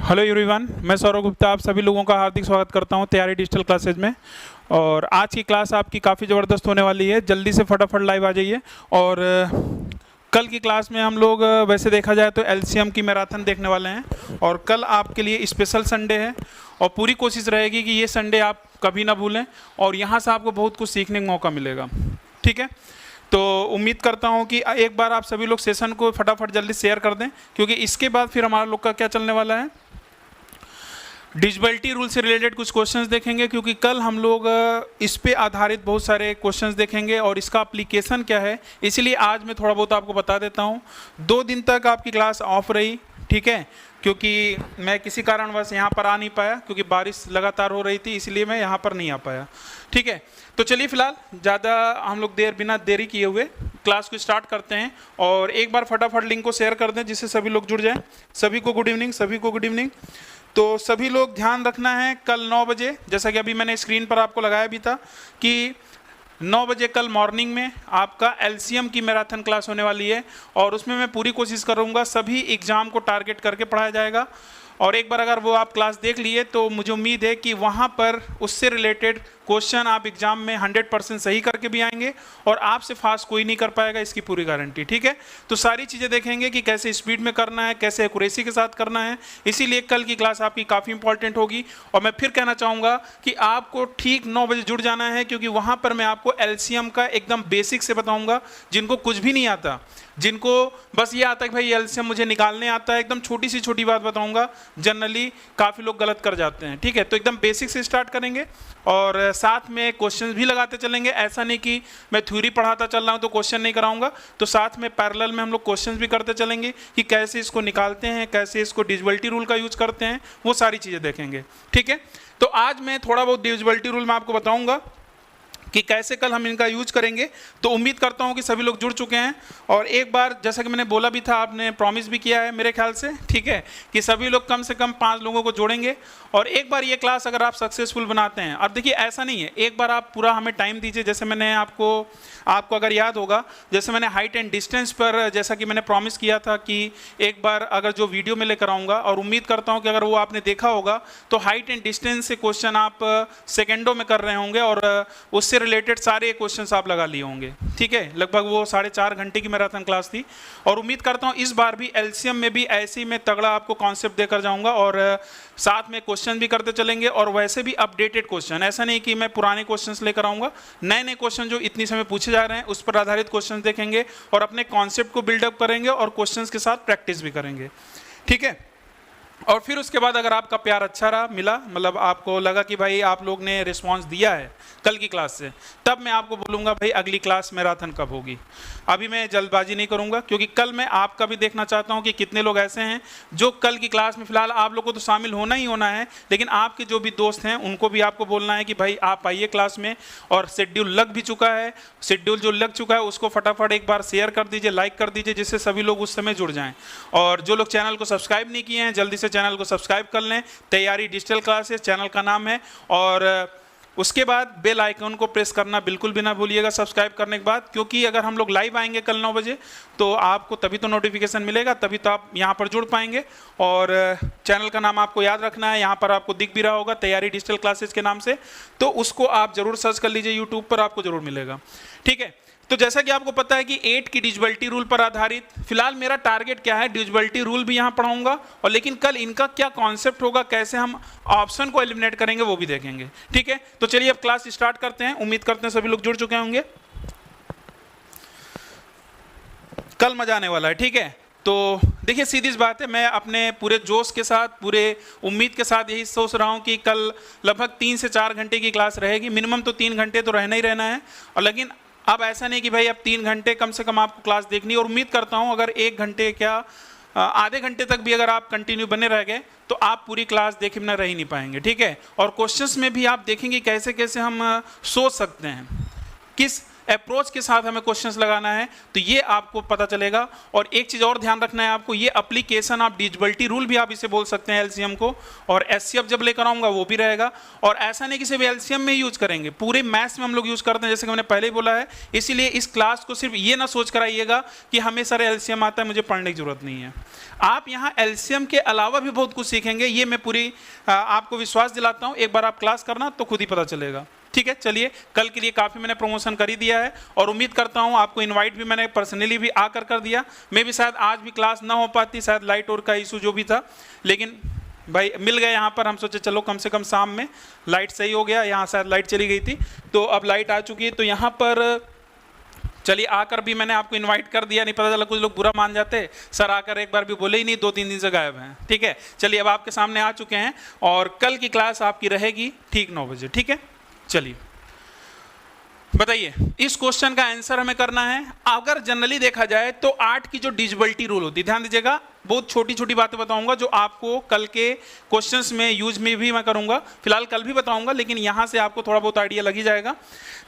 Hello everyone, मैं सौरभ गुप्ता आप सभी लोगों का हार्दिक स्वागत करता हूं तैयारी डिजिटल क्लासेज में। और आज की क्लास आपकी काफ़ी ज़बरदस्त होने वाली है। जल्दी से फटाफट लाइव आ जाइए। और कल की क्लास में हम लोग वैसे देखा जाए तो एलसीएम की मैराथन देखने वाले हैं। और कल आपके लिए स्पेशल संडे है और पूरी कोशिश रहेगी कि ये संडे आप कभी ना भूलें और यहाँ से आपको बहुत कुछ सीखने का मौका मिलेगा। ठीक है, तो उम्मीद करता हूँ कि एक बार आप सभी लोग सेशन को फटाफट जल्दी शेयर कर दें, क्योंकि इसके बाद फिर हमारा लोग का क्या चलने वाला है, डिजिबिलिटी रूल से रिलेटेड कुछ क्वेश्चंस देखेंगे। क्योंकि कल हम लोग इस पे आधारित बहुत सारे क्वेश्चंस देखेंगे और इसका एप्लीकेशन क्या है, इसीलिए आज मैं थोड़ा बहुत आपको बता देता हूँ। 2 दिन तक आपकी क्लास ऑफ रही, ठीक है, क्योंकि मैं किसी कारणवश यहाँ पर आ नहीं पाया, क्योंकि बारिश लगातार हो रही थी, इसलिए मैं यहाँ पर नहीं आ पाया। ठीक है, तो चलिए फिलहाल ज़्यादा हम लोग बिना देरी किए हुए क्लास को स्टार्ट करते हैं। और एक बार फटाफट लिंक को शेयर कर दें जिससे सभी लोग जुड़ जाएं। सभी को गुड इवनिंग, सभी को गुड इवनिंग। तो सभी लोग ध्यान रखना है, कल 9 बजे, जैसा कि अभी मैंने स्क्रीन पर आपको लगाया भी था कि 9 बजे कल मॉर्निंग में आपका एलसीएम की मैराथन क्लास होने वाली है। और उसमें मैं पूरी कोशिश करूंगा, सभी एग्जाम को टारगेट करके पढ़ाया जाएगा। और एक बार अगर वो आप क्लास देख लिए तो मुझे उम्मीद है कि वहाँ पर उससे रिलेटेड क्वेश्चन आप एग्जाम में 100% सही करके भी आएंगे और आपसे फास्ट कोई नहीं कर पाएगा, इसकी पूरी गारंटी। ठीक है, तो सारी चीज़ें देखेंगे कि कैसे स्पीड में करना है, कैसे एक्यूरेसी के साथ करना है। इसीलिए कल की क्लास आपकी काफ़ी इंपॉर्टेंट होगी। और मैं फिर कहना चाहूँगा कि आपको ठीक 9 बजे जुड़ जाना है, क्योंकि वहाँ पर मैं आपको एलसीएम का एकदम बेसिक से बताऊँगा। जिनको कुछ भी नहीं आता, जिनको बस ये आता है कि भाई एलसीएम मुझे निकालने आता है, एकदम छोटी सी छोटी बात बताऊंगा। जनरली काफ़ी लोग गलत कर जाते हैं। ठीक है, तो एकदम बेसिक से स्टार्ट करेंगे और साथ में क्वेश्चंस भी लगाते चलेंगे। ऐसा नहीं कि मैं थ्योरी पढ़ाता चल रहा हूँ तो क्वेश्चन नहीं कराऊंगा, तो साथ में पैरेलल में हम लोग क्वेश्चंस भी करते चलेंगे कि कैसे इसको निकालते हैं, कैसे इसको डिजिबिलिटी रूल का यूज करते हैं, वो सारी चीज़ें देखेंगे। ठीक है, तो आज मैं थोड़ा बहुत डिजिबिलिटी रूल में आपको बताऊँगा कि कैसे कल हम इनका यूज करेंगे। तो उम्मीद करता हूं कि सभी लोग जुड़ चुके हैं। और एक बार जैसा कि मैंने बोला भी था, आपने प्रॉमिस भी किया है मेरे ख्याल से, ठीक है, कि सभी लोग कम से कम 5 लोगों को जोड़ेंगे। और एक बार ये क्लास अगर आप सक्सेसफुल बनाते हैं, और देखिए ऐसा नहीं है, एक बार आप पूरा हमें टाइम दीजिए। जैसे मैंने आपको अगर याद होगा, जैसे मैंने हाइट एंड डिस्टेंस पर जैसा कि मैंने प्रॉमिस किया था कि एक बार अगर जो वीडियो में लेकर आऊँगा, और उम्मीद करता हूँ कि अगर वो आपने देखा होगा तो हाइट एंड डिस्टेंस से क्वेश्चन आप सेकेंडों में कर रहे होंगे और उससे रिलेटेड सारे क्वेश्चंस आप लगा लिए होंगे। ठीक है, लगभग वो 4.5 घंटे की मैराथन क्लास थी। और उम्मीद करता हूँ इस बार भी एलसीएम में भी ऐसे ही मैं तगड़ा आपको कॉन्सेप्ट देकर जाऊंगा और साथ में क्वेश्चन भी करते चलेंगे। और वैसे भी अपडेटेड क्वेश्चन, ऐसा नहीं कि मैं पुराने क्वेश्चंस लेकर आऊंगा, नए नए क्वेश्चन जो इतनी समय पूछे जा रहे हैं उस पर आधारित क्वेश्चन देखेंगे और अपने कॉन्सेप्ट को बिल्डअप करेंगे और क्वेश्चंस के साथ प्रैक्टिस भी करेंगे। ठीक है, और फिर उसके बाद अगर आपका प्यार अच्छा रहा, मिला, मतलब आपको लगा कि भाई आप लोग ने रिस्पांस दिया है कल की क्लास से, तब मैं आपको बोलूँगा भाई अगली क्लास मैराथन कब होगी। अभी मैं जल्दबाजी नहीं करूँगा, क्योंकि कल मैं आपका भी देखना चाहता हूँ कि कितने लोग ऐसे हैं जो कल की क्लास में, फिलहाल आप लोग को तो शामिल होना ही होना है, लेकिन आपके जो भी दोस्त हैं उनको भी आपको बोलना है कि भाई आप आइए क्लास में। और शेड्यूल लग भी चुका है, शेड्यूल जो लग चुका है उसको फटाफट एक बार शेयर कर दीजिए, लाइक कर दीजिए, जिससे सभी लोग उस समय जुड़ जाएँ। और जो लोग चैनल को सब्सक्राइब नहीं किए हैं, जल्दी से चैनल को सब्सक्राइब कर लें। तैयारी डिजिटल क्लासेस चैनल का नाम है। और उसके बाद बेल आइकन को प्रेस करना बिल्कुल भी ना भूलिएगा सब्सक्राइब करने के बाद, क्योंकि अगर हम लोग लाइव आएंगे कल 9 बजे तो आपको तभी तो नोटिफिकेशन मिलेगा, तभी तो आप यहाँ पर जुड़ पाएंगे। और चैनल का नाम आपको याद रखना है, यहाँ पर आपको दिख भी रहा होगा तैयारी डिजिटल क्लासेस के नाम से, तो उसको आप जरूर सर्च कर लीजिए, यूट्यूब पर आपको जरूर मिलेगा। ठीक है, तो जैसा कि आपको पता है कि 8 की डिजिबिलिटी रूल पर आधारित फिलहाल मेरा टारगेट क्या है, डिजिबिलिटी रूल भी यहाँ पढ़ाऊंगा, और लेकिन कल इनका क्या कॉन्सेप्ट होगा, कैसे हम ऑप्शन को एलिमिनेट करेंगे वो भी देखेंगे। ठीक है, तो चलिए अब क्लास स्टार्ट करते हैं। उम्मीद करते हैं सभी लोग जुड़ चुके होंगे, कल मजा आने वाला है। ठीक है, तो देखिए सीधी सी बात है, मैं अपने पूरे जोश के साथ, पूरे उम्मीद के साथ यही सोच रहा हूँ कि कल लगभग 3 से 4 घंटे की क्लास रहेगी, मिनिमम तो 3 घंटे तो रहना ही रहना है। और लेकिन अब ऐसा नहीं कि भाई अब 3 घंटे कम से कम आपको क्लास देखनी है, और उम्मीद करता हूं अगर 1 घंटे क्या आधे घंटे तक भी अगर आप कंटिन्यू बने रह गए तो आप पूरी क्लास देखे बिना रह ही नहीं पाएंगे, ठीक है। और क्वेश्चंस में भी आप देखेंगे कैसे कैसे हम सोच सकते हैं, किस अप्रोच के साथ हमें क्वेश्चंस लगाना है, तो ये आपको पता चलेगा। और एक चीज और ध्यान रखना है आपको, ये एप्लीकेशन आप डिजिबिलिटी रूल भी आप इसे बोल सकते हैं एलसीएम को, और एचसीएफ जब लेकर आऊंगा वो भी रहेगा। और ऐसा नहीं कि सिर्फ एलसीएम में यूज करेंगे, पूरे मैथ्स में हम लोग यूज करते हैं, जैसे कि मैंने पहले ही बोला है। इसीलिए इस क्लास को सिर्फ ये ना सोच कर आइएगा कि हमें सर एलसीएम आता है, मुझे पढ़ने की जरूरत नहीं है। आप यहाँ एलसीएम के अलावा भी बहुत कुछ सीखेंगे, ये मैं पूरी आपको विश्वास दिलाता हूँ। एक बार आप क्लास करना तो खुद ही पता चलेगा, ठीक है। चलिए, कल के लिए काफ़ी मैंने प्रमोशन कर ही दिया है, और उम्मीद करता हूं आपको इनवाइट भी मैंने पर्सनली भी आकर कर दिया। मैं भी शायद आज भी क्लास ना हो पाती, शायद लाइट और का इशू जो भी था, लेकिन भाई मिल गए यहाँ पर। हम सोचे चलो कम से कम शाम में लाइट सही हो गया, यहाँ शायद लाइट चली गई थी, तो अब लाइट आ चुकी है। तो यहाँ पर चलिए आकर भी मैंने आपको इनवाइट कर दिया, नहीं पता चला कुछ लोग बुरा मान जाते, सर आकर एक बार भी बोले ही नहीं, 2-3 दिन से गायब हैं, ठीक है। चलिए अब आपके सामने आ चुके हैं, और कल की क्लास आपकी रहेगी ठीक 9 बजे, ठीक है। चलिए बताइए, इस क्वेश्चन का आंसर हमें करना है। अगर जनरली देखा जाए तो 8 की जो डिजिबिलिटी रूल होती है, ध्यान दीजिएगा, बहुत छोटी छोटी बातें बताऊंगा जो आपको कल के क्वेश्चंस में यूज में भी मैं करूंगा। फिलहाल कल भी बताऊंगा, लेकिन यहां से आपको थोड़ा बहुत आइडिया लग ही जाएगा।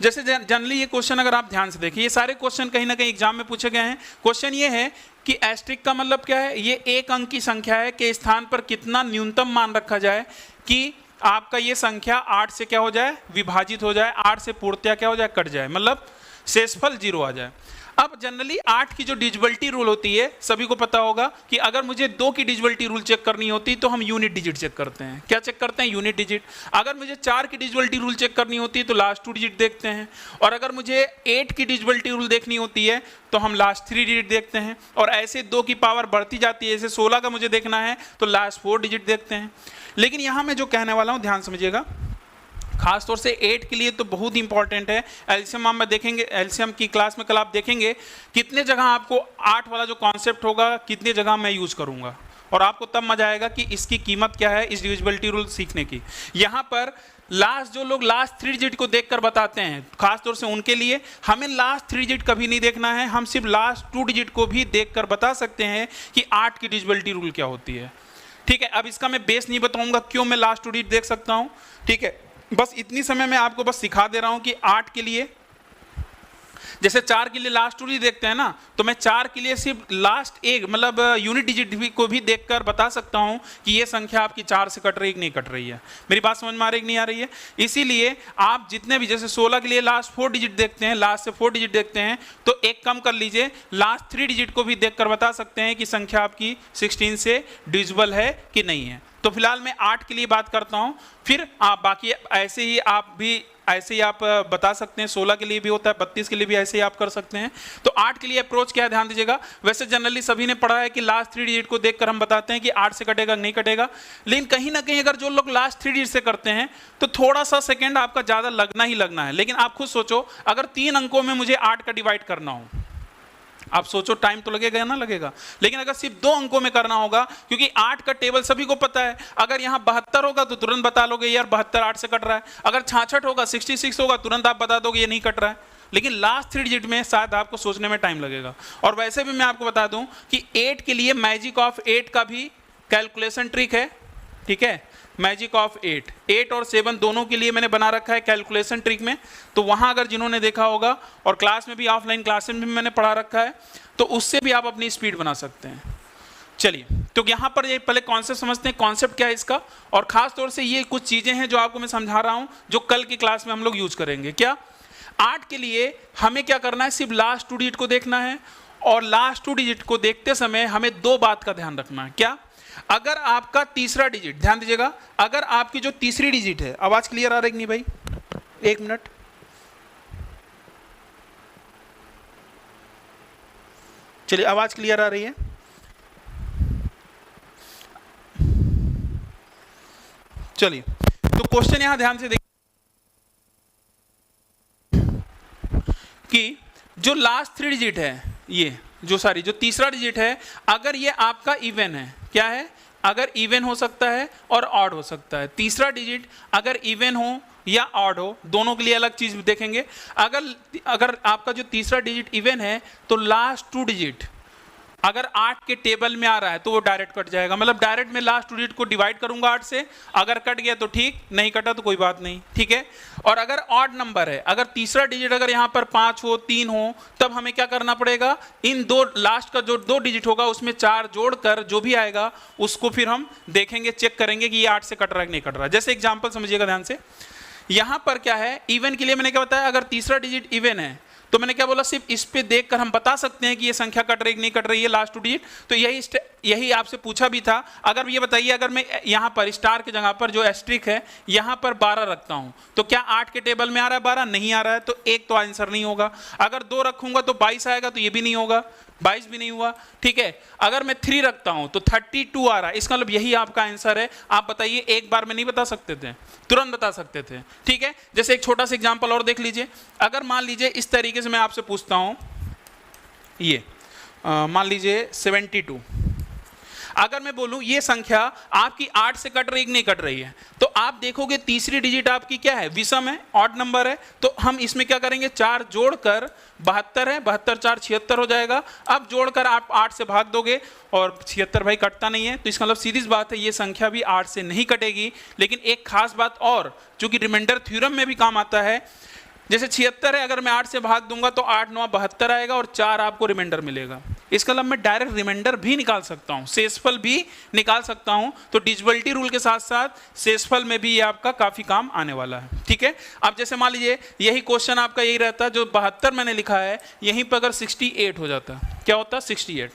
जैसे जनरली ये क्वेश्चन अगर आप ध्यान से देखिए, ये सारे क्वेश्चन कहीं ना कहीं एग्जाम में पूछे गए हैं। क्वेश्चन ये है कि एस्ट्रिक का मतलब क्या है, ये एक अंक की संख्या है के स्थान पर कितना न्यूनतम मान रखा जाए कि आपका ये संख्या 8 से क्या हो जाए, विभाजित हो जाए, 8 से पूर्णतया क्या हो जाए, कट जाए, मतलब शेषफल 0 आ जाए। अब जनरली 8 की जो डिजिबिलिटी रूल होती है, सभी को पता होगा कि अगर मुझे 2 की डिजिबिलिटी रूल चेक करनी होती तो हम यूनिट डिजिट चेक करते हैं। क्या चेक करते हैं? Unit digit. अगर मुझे 4 की डिजिबिलिटी रूल चेक करनी होती है तो लास्ट 2 डिजिट देखते हैं, और अगर मुझे 8 की डिजिबिलिटी रूल देखनी होती है तो हम लास्ट 3 डिजिट देखते हैं, और ऐसे 2 की पावर बढ़ती जाती है। जैसे 16 का मुझे देखना है तो लास्ट 4 डिजिट देखते हैं। लेकिन यहां मैं जो कहने वाला हूं ध्यान समझिएगा, खासतौर से 8 के लिए तो बहुत इंपॉर्टेंट है। एलसीएम हम देखेंगे, एलसीएम की क्लास में कल आप देखेंगे कितने जगह आपको 8 वाला जो कॉन्सेप्ट होगा कितनी जगह मैं यूज करूंगा, और आपको तब मजा आएगा कि इसकी कीमत क्या है इस डिविजिबिलिटी रूल सीखने की। यहां पर लास्ट जो लोग लास्ट 3 डिजिट को देखकर बताते हैं, खासतौर से उनके लिए हमें लास्ट 3 डिजिट कभी नहीं देखना है, हम सिर्फ लास्ट 2 डिजिट को भी देखकर बता सकते हैं कि 8 की डिविजिबिलिटी रूल क्या होती है, ठीक है। अब इसका मैं बेस नहीं बताऊंगा क्यों मैं लास्ट 2 डिजिट देख सकता हूं, ठीक है। बस इतनी समय में आपको बस सिखा दे रहा हूं कि 8 के लिए, जैसे 4 के लिए लास्ट 2 डिजिट देखते हैं ना, तो मैं 4 के लिए सिर्फ लास्ट एक मतलब यूनिट डिजिट को भी देखकर बता सकता हूं कि ये संख्या आपकी 4 से कट रही है कि नहीं कट रही है। मेरी बात समझ में आ रही है कि नहीं आ रही है? इसीलिए आप जितने भी, जैसे 16 के लिए लास्ट 4 डिजिट देखते हैं, लास्ट से 4 डिजिट देखते हैं, तो एक कम कर लीजिए, लास्ट 3 डिजिट को भी देखकर बता सकते हैं कि संख्या आपकी 16 से डिविजिबल है कि नहीं है। तो फिलहाल मैं 8 के लिए बात करता हूं, फिर आप बाकी ऐसे ही आप बता सकते हैं। 16 के लिए भी होता है, 32 के लिए भी ऐसे ही आप कर सकते हैं। तो 8 के लिए अप्रोच क्या है ध्यान दीजिएगा। वैसे जनरली सभी ने पढ़ा है कि लास्ट 3 डिजिट को देखकर हम बताते हैं कि 8 से कटेगा नहीं कटेगा, लेकिन कहीं ना कहीं अगर जो लोग लास्ट 3 डिजिट से करते हैं तो थोड़ा सा सेकेंड आपका ज्यादा लगना ही लगना है। लेकिन आप खुद सोचो, अगर 3 अंकों में मुझे 8 का डिवाइड करना हो, आप सोचो टाइम तो लगेगा ना, लगेगा। लेकिन अगर सिर्फ 2 अंकों में करना होगा, क्योंकि 8 का टेबल सभी को पता है, अगर यहाँ 72 होगा तो तुरंत बता लोगे यार 72 8 से कट रहा है, अगर 66 होगा 66 होगा तुरंत आप बता दोगे ये नहीं कट रहा है। लेकिन लास्ट 3 डिजिट में शायद आपको सोचने में टाइम लगेगा। और वैसे भी मैं आपको बता दूं कि 8 के लिए मैजिक ऑफ 8 का भी कैलकुलेशन ट्रिक है, ठीक है। मैजिक ऑफ 8 और 7 दोनों के लिए मैंने बना रखा है कैलकुलेशन ट्रिक में, तो वहां अगर जिन्होंने देखा होगा, और क्लास में भी ऑफलाइन क्लासेस में भी मैंने पढ़ा रखा है, तो उससे भी आप अपनी स्पीड बना सकते हैं। चलिए, तो यहां पर ये पहले कॉन्सेप्ट समझते हैं, कॉन्सेप्ट क्या है इसका, और खास तौर से ये कुछ चीजें हैं जो आपको मैं समझा रहा हूं जो कल की क्लास में हम लोग यूज करेंगे। क्या 8 के लिए हमें क्या करना है, सिर्फ लास्ट 2 डिजिट को देखना है, और लास्ट 2 डिजिट को देखते समय हमें 2 बात का ध्यान रखना है। क्या? अगर आपका तीसरा डिजिट, ध्यान दीजिएगा, अगर आपकी जो तीसरी डिजिट है, आवाज क्लियर आ रही है कि नहीं भाई? 1 मिनट, चलिए आवाज क्लियर आ रही है? चलिए, तो क्वेश्चन यहां ध्यान से देखिए कि जो लास्ट 3 डिजिट है, ये जो तीसरा डिजिट है, अगर ये आपका इवन है, क्या है? अगर इवन हो सकता है और ऑड हो सकता है। तीसरा डिजिट अगर इवन हो या ऑड हो, दोनों के लिए अलग चीज देखेंगे। अगर अगर आपका जो तीसरा डिजिट इवन है तो लास्ट 2 डिजिट अगर 8 के टेबल में आ रहा है तो वो डायरेक्ट कट जाएगा, मतलब डायरेक्ट मैं लास्ट 2 डिजिट को डिवाइड करूंगा 8 से, अगर कट गया तो ठीक, नहीं कटा तो कोई बात नहीं, ठीक है। और अगर ऑड नंबर है, अगर तीसरा डिजिट अगर यहां पर 5 हो 3 हो, तब हमें क्या करना पड़ेगा, इन दो लास्ट का जो 2 डिजिट होगा उसमें 4 जोड़कर जो भी आएगा उसको फिर हम देखेंगे, चेक करेंगे कि ये 8 से कट रहा है कि नहीं कट रहा। जैसे एग्जाम्पल समझिएगा ध्यान से, यहां पर क्या है, इवन के लिए मैंने क्या बताया, अगर तीसरा डिजिट इवन है तो मैंने क्या बोला, सिर्फ इस पे देखकर हम बता सकते हैं कि ये संख्या कट रही कि नहीं कट रही है लास्ट 2 डिजिट। तो यही आपसे पूछा भी था। अगर ये बताइए, अगर मैं यहां पर स्टार की जगह पर जो एस्ट्रिक है यहां पर 12 रखता हूं तो क्या 8 के टेबल में आ रहा है 12? नहीं आ रहा है, तो एक तो आंसर नहीं होगा। अगर 2 रखूंगा तो 22 आएगा, तो ये भी नहीं होगा, 22 भी नहीं हुआ, ठीक है। अगर मैं 3 रखता हूं तो 32 आ रहा है, इसका मतलब यही आपका आंसर है। आप बताइए, एक बार में नहीं बता सकते थे, तुरंत बता सकते थे, ठीक है। जैसे एक छोटा सा एग्जांपल और देख लीजिए। अगर मान लीजिए इस तरीके से मैं आपसे पूछता हूं, ये मान लीजिए 72, अगर मैं बोलूं ये संख्या आपकी 8 से कट रही कि नहीं कट रही है, तो आप देखोगे तीसरी डिजिट आपकी क्या है, विषम है, ऑड नंबर है, तो हम इसमें क्या करेंगे, 4 जोड़कर 72 है, 72 4 76 हो जाएगा। अब जोड़कर आप 8 से भाग दोगे और 76 भाई कटता नहीं है, तो इसका मतलब सीधी बात है ये संख्या भी 8 से नहीं कटेगी। लेकिन एक खास बात और, जो कि रिमाइंडर थ्योरम में भी काम आता है, जैसे 76 है, अगर मैं 8 से भाग दूंगा तो 8 9 72 आएगा और 4 आपको रिमाइंडर मिलेगा। इसका मतलब मैं डायरेक्ट रिमाइंडर भी निकाल सकता हूं, शेषफल भी निकाल सकता हूं। तो डिविजिबिलिटी रूल के साथ साथ शेषफल में भी ये आपका काफी काम आने वाला है, ठीक है। अब जैसे मान लीजिए यही क्वेश्चन आपका यही रहता, जो 72 मैंने लिखा है, यहीं पर अगर 68 हो जाता, क्या होता, 68,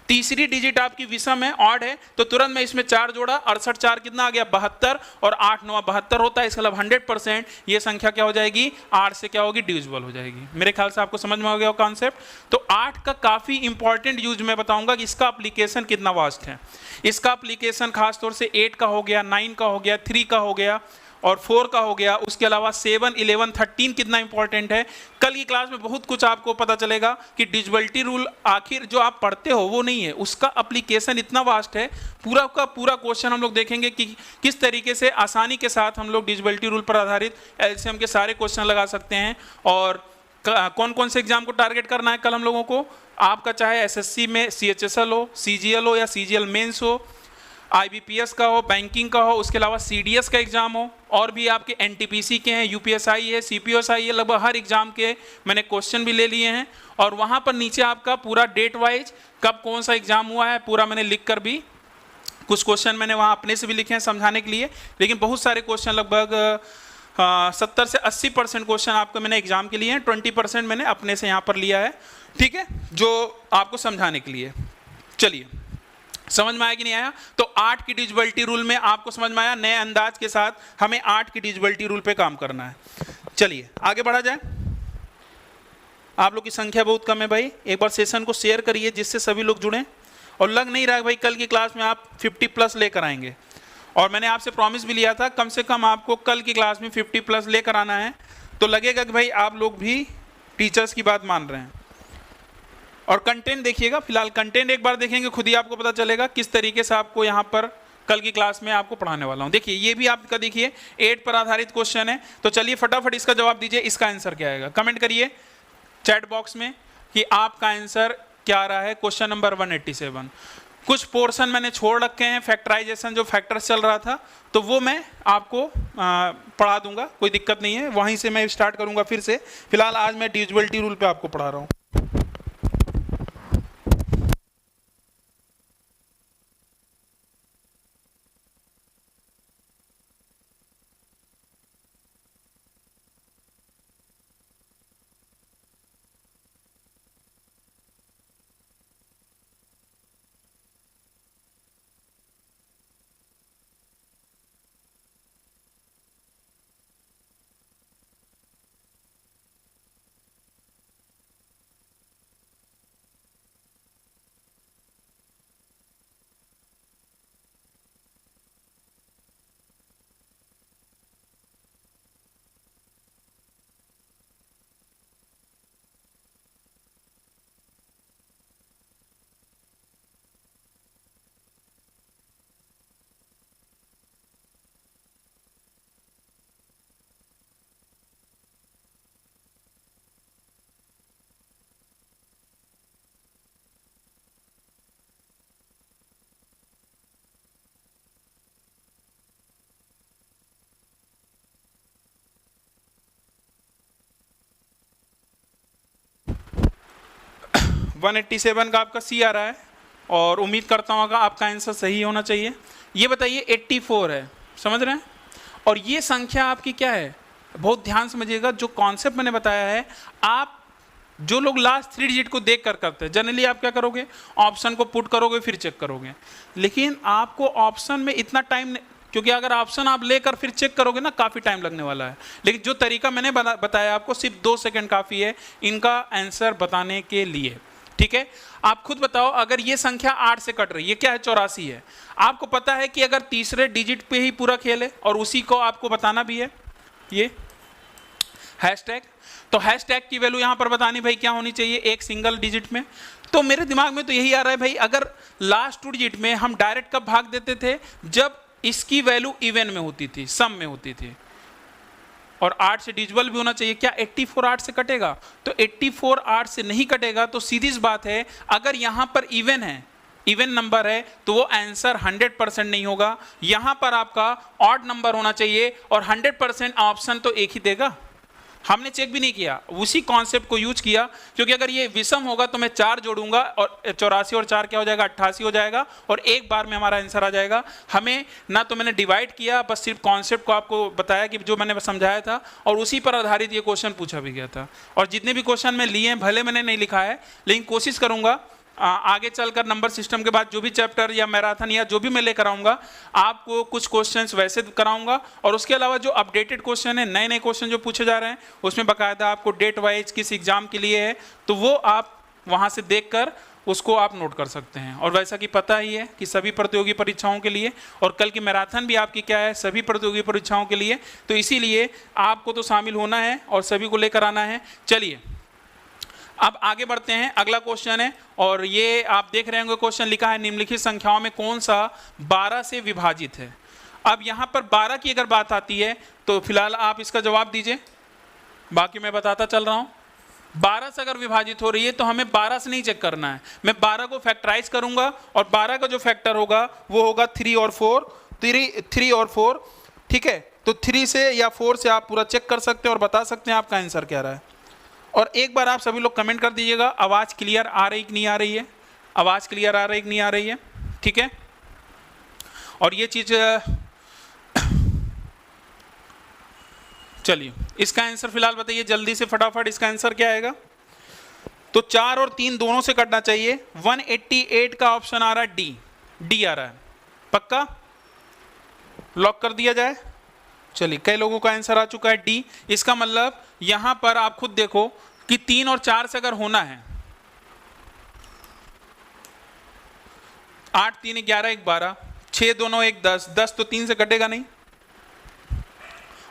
तीसरी डिजिट आपकी विषम है, ऑड है, तो तुरंत मैं इसमें 4 जोड़ा, 68 4 कितना आ गया, 72, और 8 9 72 होता है। इसका मतलब 100% ये संख्या क्या हो जाएगी, 8 से क्या होगी, डिविजिबल हो जाएगी। मेरे ख्याल से आपको समझ में आ गया कॉन्सेप्ट। तो 8 का काफी इंपॉर्टेंट यूज मैं बताऊंगा कि इसका एप्लीकेशन कितना वास्ट है। इसका एप्लीकेशन खासतौर से 8 का हो गया, 9 का हो गया, 3 का हो गया और 4 का हो गया, उसके अलावा 7 11 13 कितना इंपॉर्टेंट है। कल की क्लास में बहुत कुछ आपको पता चलेगा कि डिविजिबिलिटी रूल आखिर जो आप पढ़ते हो वो नहीं है, उसका एप्लीकेशन इतना वास्ट है। पूरा का पूरा क्वेश्चन हम लोग देखेंगे कि किस तरीके से आसानी के साथ हम लोग डिविजिबिलिटी रूल पर आधारित एलसीएम के सारे क्वेश्चन लगा सकते हैं। और कौन कौन से एग्जाम को टारगेट करना है कल हम लोगों को, आपका चाहे एसएससी में सीएचएसएल हो, सीजीएल हो या सीजीएल मेंस हो, आईबीपीएस का हो, बैंकिंग का हो, उसके अलावा सीडीएस का एग्जाम हो, और भी आपके एनटीपीसी के हैं, यूपीएसआई है, सीपीओएसआई है, लगभग हर एग्जाम के मैंने क्वेश्चन भी ले लिए हैं। और वहाँ पर नीचे आपका पूरा डेट वाइज कब कौन सा एग्जाम हुआ है पूरा मैंने लिख कर भी, कुछ क्वेश्चन मैंने वहाँ अपने से भी लिखे हैं समझाने के लिए, लेकिन बहुत सारे क्वेश्चन लगभग 70 से 80% क्वेश्चन आपको मैंने एग्जाम के लिए हैं, 20% मैंने अपने से यहाँ पर लिया है, ठीक है, जो आपको समझाने के लिए। चलिए, समझ में आया कि नहीं आया? तो 8 की डिविजिबिलिटी रूल में आपको समझ में आया, नए अंदाज के साथ हमें 8 की डिविजिबिलिटी रूल पे काम करना है। चलिए आगे बढ़ा जाए। आप लोग की संख्या बहुत कम है भाई, एक बार सेशन को शेयर करिए जिससे सभी लोग जुड़ें। और लग नहीं रहा भाई कल की क्लास में आप 50+ लेकर आएंगे, और मैंने आपसे प्रॉमिस भी लिया था कम से कम आपको कल की क्लास में 50+ लेकर आना है, तो लगेगा कि भाई आप लोग भी टीचर्स की बात मान रहे हैं। और कंटेंट देखिएगा, फिलहाल कंटेंट एक बार देखेंगे खुद ही आपको पता चलेगा किस तरीके से आपको यहाँ पर कल की क्लास में आपको पढ़ाने वाला हूँ। देखिए ये भी आपका देखिए 8 पर आधारित क्वेश्चन है, तो चलिए फटाफट इसका जवाब दीजिए। इसका आंसर क्या आएगा, कमेंट करिए चैट बॉक्स में कि आपका आंसर क्या आ रहा है। क्वेश्चन नंबर 187, कुछ पोर्शन मैंने छोड़ रखे हैं, फैक्टराइजेशन जो फैक्टर्स चल रहा था तो वो मैं आपको पढ़ा दूंगा, कोई दिक्कत नहीं है, वहीं से मैं स्टार्ट करूंगा फिर से। फिलहाल आज मैं डिविजिबिलिटी रूल पे आपको पढ़ा रहा हूँ। 187 का आपका सी आ रहा है और उम्मीद करता हूँ आपका आंसर सही होना चाहिए। ये बताइए 84 है, समझ रहे हैं? और ये संख्या आपकी क्या है, बहुत ध्यान समझिएगा। जो कॉन्सेप्ट मैंने बताया है, आप जो लोग लास्ट 3 डिजिट को देख कर करते हैं, जनरली आप क्या करोगे, ऑप्शन को पुट करोगे फिर चेक करोगे। लेकिन आपको ऑप्शन में इतना टाइम, क्योंकि अगर ऑप्शन आप लेकर फिर चेक करोगे ना, काफ़ी टाइम लगने वाला है। लेकिन जो तरीका मैंने बताया आपको, सिर्फ 2 सेकंड काफ़ी है इनका आंसर बताने के लिए, ठीक है? आप खुद बताओ, अगर ये संख्या 8 से कट रही है, ये क्या है, 84 है। आपको पता है कि अगर तीसरे डिजिट पे ही पूरा खेल है और उसी को आपको बताना भी है, ये हैशटैग, तो हैशटैग की वैल्यू यहां पर बतानी भाई क्या होनी चाहिए, एक सिंगल डिजिट में। तो मेरे दिमाग में तो यही आ रहा है भाई, अगर लास्ट 2 डिजिट में हम डायरेक्ट कब भाग देते थे, जब इसकी वैल्यू इवन में होती थी, सम में होती थी, और 8 से डिविजिबल भी होना चाहिए। क्या 84 8 से कटेगा? तो 84 8 से नहीं कटेगा। तो सीधी सी बात है, अगर यहां पर इवन है, इवन नंबर है, तो वो आंसर 100% नहीं होगा। यहां पर आपका ऑड नंबर होना चाहिए और 100% ऑप्शन तो एक ही देगा। हमने चेक भी नहीं किया, उसी कॉन्सेप्ट को यूज किया, क्योंकि अगर ये विषम होगा तो मैं 4 जोड़ूंगा और 84 और 4 क्या हो जाएगा, 88 हो जाएगा और एक बार में हमारा आंसर आ जाएगा। हमें ना तो मैंने डिवाइड किया, बस सिर्फ कॉन्सेप्ट को आपको बताया कि जो मैंने समझाया था, और उसी पर आधारित ये क्वेश्चन पूछा भी गया था। और जितने भी क्वेश्चन मैं लिए हैं, भले मैंने नहीं लिखा है, लेकिन कोशिश करूंगा आगे चलकर नंबर सिस्टम के बाद जो भी चैप्टर या मैराथन या जो भी मैं लेकर आऊँगा, आपको कुछ क्वेश्चंस वैसे कराऊंगा, और उसके अलावा जो अपडेटेड क्वेश्चन है, नए नए क्वेश्चन जो पूछे जा रहे हैं, उसमें बाकायदा आपको डेट वाइज किस एग्जाम के लिए है, तो वो आप वहाँ से देख कर उसको आप नोट कर सकते हैं। और वैसा कि पता ही है कि सभी प्रतियोगी परीक्षाओं के लिए, और कल की मैराथन भी आपकी क्या है, सभी प्रतियोगी परीक्षाओं के लिए, तो इसीलिए आपको तो शामिल होना है और सभी को लेकर आना है। चलिए अब आगे बढ़ते हैं। अगला क्वेश्चन है, और ये आप देख रहे होंगे क्वेश्चन लिखा है, निम्नलिखित संख्याओं में कौन सा 12 से विभाजित है। अब यहां पर 12 की अगर बात आती है तो फिलहाल आप इसका जवाब दीजिए, बाकी मैं बताता चल रहा हूं। 12 से अगर विभाजित हो रही है तो हमें 12 से नहीं चेक करना है, मैं 12 को फैक्टराइज करूंगा, और 12 का जो फैक्टर होगा वो होगा 3 और 4, ठीक है? तो 3 से या 4 से आप पूरा चेक कर सकते हैं और बता सकते हैं आपका आंसर क्या रहा है। और एक बार आप सभी लोग कमेंट कर दीजिएगा, आवाज़ क्लियर आ रही कि नहीं आ रही है, आवाज़ क्लियर आ रही कि नहीं आ रही है, ठीक है? और ये चीज़, चलिए इसका आंसर फिलहाल बताइए जल्दी से फटाफट, इसका आंसर क्या आएगा? तो 4 और 3 दोनों से कटना चाहिए। 188 का ऑप्शन आ रहा है, डी आ रहा है, पक्का लॉक कर दिया जाए। चलिए कई लोगों का आंसर आ चुका है डी। इसका मतलब यहां पर आप खुद देखो कि 3 और 4 से अगर होना है, 8 3 11 1 12, 6 दोनों 1 10, 10 तो 3 से कटेगा नहीं,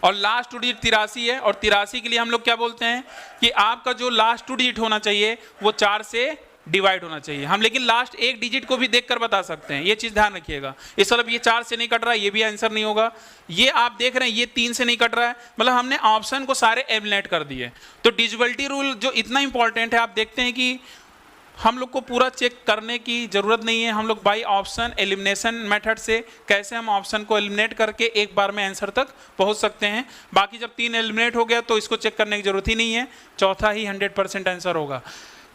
और लास्ट 2 डिजिट 83 है, और 83 के लिए हम लोग क्या बोलते हैं कि आपका जो लास्ट 2 डिजिट होना चाहिए वो 4 से डिवाइड होना चाहिए। हम लेकिन लास्ट 1 डिजिट को भी देखकर बता सकते हैं, ये चीज ध्यान रखिएगा। इस मतलब ये 4 से नहीं कट रहा है, ये भी आंसर नहीं होगा। ये आप देख रहे हैं ये 3 से नहीं कट रहा है, मतलब हमने ऑप्शन को सारे एलिमिनेट कर दिए। तो डिविजिबिलिटी रूल जो इतना इंपॉर्टेंट है, आप देखते हैं कि हम लोग को पूरा चेक करने की जरूरत नहीं है। हम लोग बाई ऑप्शन एलिमिनेशन मेथड से कैसे हम ऑप्शन को एलिमिनेट करके एक बार में आंसर तक पहुंच सकते हैं। बाकी जब 3 एलिमिनेट हो गया तो इसको चेक करने की जरूरत ही नहीं है, चौथा ही 100% आंसर होगा।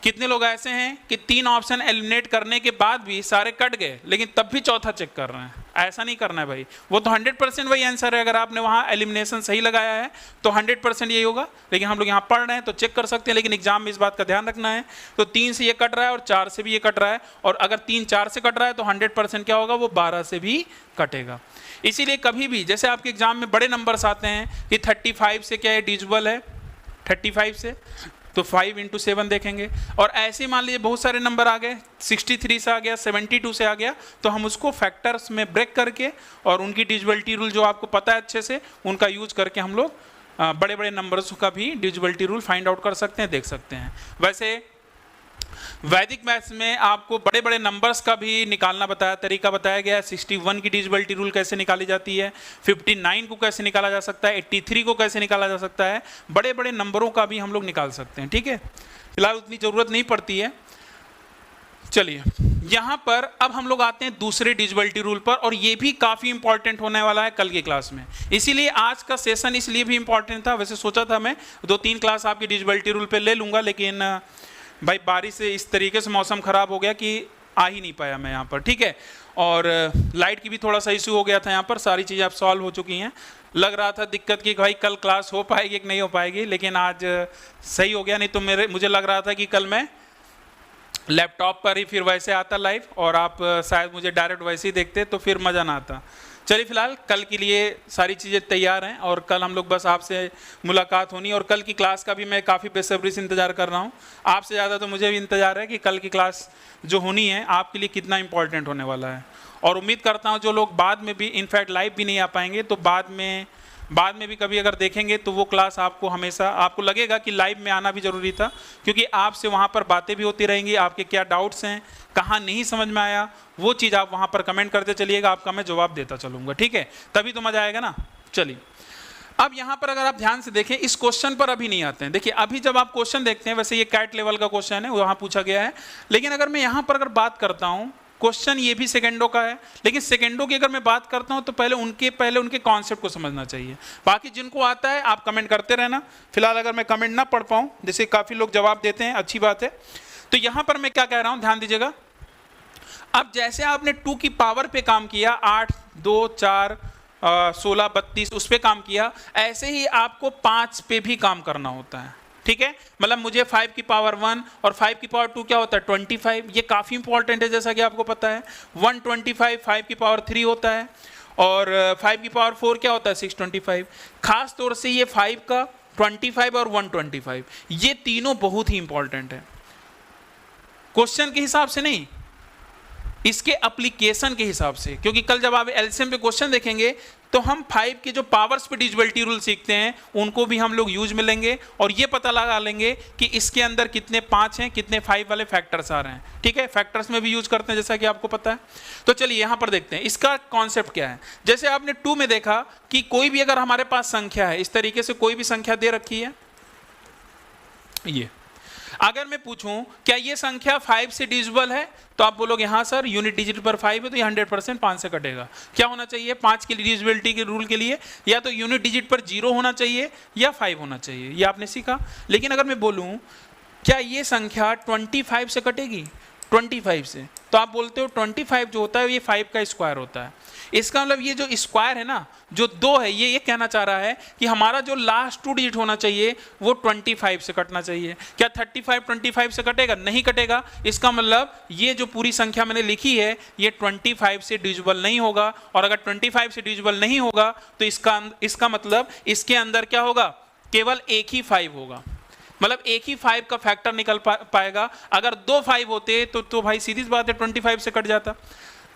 कितने लोग ऐसे हैं कि 3 ऑप्शन एलिमिनेट करने के बाद भी सारे कट गए, लेकिन तब भी चौथा चेक कर रहे हैं? ऐसा नहीं करना है भाई, वो तो 100% वही आंसर है। अगर आपने वहाँ एलिमिनेशन सही लगाया है तो 100% यही होगा। लेकिन हम लोग यहाँ पढ़ रहे हैं तो चेक कर सकते हैं, लेकिन एग्जाम में इस बात का ध्यान रखना है। तो 3 से ये कट रहा है और 4 से भी ये कट रहा है, और अगर 3 4 से कट रहा है तो 100% क्या होगा, वो 12 से भी कटेगा। इसीलिए कभी भी जैसे आपके एग्जाम में बड़े नंबर्स आते हैं कि 35 से क्या है डिविजिबल है, 35 से तो 5 × 7 देखेंगे, और ऐसे मान लीजिए बहुत सारे नंबर आ गए, 63 से आ गया, 72 से आ गया, तो हम उसको फैक्टर्स में ब्रेक करके और उनकी डिविजिबिलिटी रूल जो आपको पता है अच्छे से, उनका यूज करके हम लोग बड़े बड़े नंबर्स का भी डिविजिबिलिटी रूल फाइंड आउट कर सकते हैं, देख सकते हैं। वैसे वैदिक मैथ्स में आपको बड़े बड़े नंबर्स का भी निकालना बताया, तरीका बताया गया है। 61 की डिविजिबिलिटी रूल कैसे निकाली जाती है, 59 को कैसे निकाला जा सकता है, 83 को कैसे निकाला जा सकता है, बड़े बड़े नंबरों का भी हम लोग निकाल सकते हैं, ठीक है। फिलहाल उतनी ज़रूरत नहीं पड़ती है। चलिए यहाँ पर अब हम लोग आते हैं दूसरे डिविजिबिलिटी रूल पर, और ये भी काफ़ी इंपॉर्टेंट होने वाला है कल की क्लास में। इसीलिए आज का सेशन इसलिए भी इंपॉर्टेंट था। वैसे सोचा था मैं 2-3 क्लास आपकी डिविजिबिलिटी रूल पे ले लूँगा, लेकिन भाई बारिश से इस तरीके से मौसम खराब हो गया कि आ ही नहीं पाया मैं यहाँ पर, ठीक है। और लाइट की भी थोड़ा सा इशू हो गया था यहाँ पर, सारी चीज़ें अब सॉल्व हो चुकी हैं। लग रहा था दिक्कत कि भाई कल क्लास हो पाएगी कि नहीं हो पाएगी, लेकिन आज सही हो गया। नहीं तो मुझे लग रहा था कि कल मैं लैपटॉप पर ही फिर वैसे आता लाइव और आप शायद मुझे डायरेक्ट वैसे ही देखते तो फिर मज़ा ना आता। चलिए फिलहाल कल के लिए सारी चीज़ें तैयार हैं और कल हम लोग बस आपसे मुलाकात होनी, और कल की क्लास का भी मैं काफ़ी बेसब्री से इंतज़ार कर रहा हूँ। आपसे ज़्यादा तो मुझे भी इंतज़ार है कि कल की क्लास जो होनी है आपके लिए कितना इंपॉर्टेंट होने वाला है। और उम्मीद करता हूँ जो लोग बाद में भी इनफैक्ट लाइव भी नहीं आ पाएंगे तो बाद में भी कभी अगर देखेंगे तो वो क्लास आपको हमेशा आपको लगेगा कि लाइव में आना भी ज़रूरी था, क्योंकि आपसे वहाँ पर बातें भी होती रहेंगी, आपके क्या डाउट्स हैं, कहाँ नहीं समझ में आया, वो चीज़ आप वहाँ पर कमेंट करते चलिएगा, आपका मैं जवाब देता चलूँगा, ठीक है। तभी तो मज़ा आएगा ना। चलिए अब यहाँ पर अगर आप ध्यान से देखें, इस क्वेश्चन पर अभी नहीं आते हैं। देखिए अभी जब आप क्वेश्चन देखते हैं, वैसे ये कैट लेवल का क्वेश्चन है, वहाँ पूछा गया है, लेकिन अगर मैं यहाँ पर अगर बात करता हूँ, क्वेश्चन ये भी सेकंडों का है, लेकिन सेकंडों की अगर मैं बात करता हूं तो पहले उनके कॉन्सेप्ट को समझना चाहिए। बाकी जिनको आता है आप कमेंट करते रहना। फिलहाल अगर मैं कमेंट ना पढ़ पाऊं, जैसे काफ़ी लोग जवाब देते हैं, अच्छी बात है। तो यहां पर मैं क्या कह रहा हूं, ध्यान दीजिएगा। अब जैसे आपने 2 की पावर पे काम किया, 8, 2, 4, 16, 32 उस पर काम किया, ऐसे ही आपको 5 पे भी काम करना होता है, ठीक है। मतलब मुझे 5 की पावर 1 और 5 की पावर 2 क्या होता है 25, ये काफ़ी इंपॉर्टेंट है जैसा कि आपको पता है। 125 5 की पावर 3 होता है और 5 की पावर 4 क्या होता है 625। खास तौर से ये 5 का 25 और 125 ये तीनों बहुत ही इंपॉर्टेंट है, क्वेश्चन के हिसाब से नहीं, इसके एप्लीकेशन के हिसाब से। क्योंकि कल जब आप एलसीएम पे क्वेश्चन देखेंगे तो हम 5 के जो पावर्स पे डिविजिबिलिटी रूल सीखते हैं उनको भी हम लोग यूज में लेंगे और ये पता लगा लेंगे कि इसके अंदर कितने 5 हैं, कितने 5 वाले फैक्टर्स आ रहे हैं, ठीक है। फैक्टर्स में भी यूज करते हैं जैसा कि आपको पता है। तो चलिए यहां पर देखते हैं इसका कॉन्सेप्ट क्या है। जैसे आपने 2 में देखा कि कोई भी अगर हमारे पास संख्या है, इस तरीके से कोई भी संख्या दे रखी है, ये अगर मैं पूछूं क्या ये संख्या 5 से डिविजिबल है, तो आप बोलोगे हाँ सर, यूनिट डिजिट पर 5 है तो ये 100% 5 से कटेगा। क्या होना चाहिए 5 की डिविजिबिलिटी के रूल के लिए, या तो यूनिट डिजिट पर 0 होना चाहिए या 5 होना चाहिए, ये आपने सीखा। लेकिन अगर मैं बोलूं क्या ये संख्या 25 से कटेगी, 25 से, तो आप बोलते हो 25 जो होता है ये 5 का स्क्वायर होता है। इसका मतलब ये जो स्क्वायर है ना, जो 2 है, ये कहना चाह रहा है कि हमारा जो लास्ट 2 डिजिट होना चाहिए वो 25 से कटना चाहिए। क्या 35 25 से कटेगा? नहीं कटेगा। इसका मतलब ये जो पूरी संख्या मैंने लिखी है ये 25 से डिविजिबल नहीं होगा, और अगर 25 से डिविजिबल नहीं होगा तो इसका मतलब इसके अंदर क्या होगा, केवल एक ही 5 होगा, मतलब एक ही 5 का फैक्टर निकल पाएगा। अगर 2 5 होते तो भाई सीधी बात है 25 से कट जाता।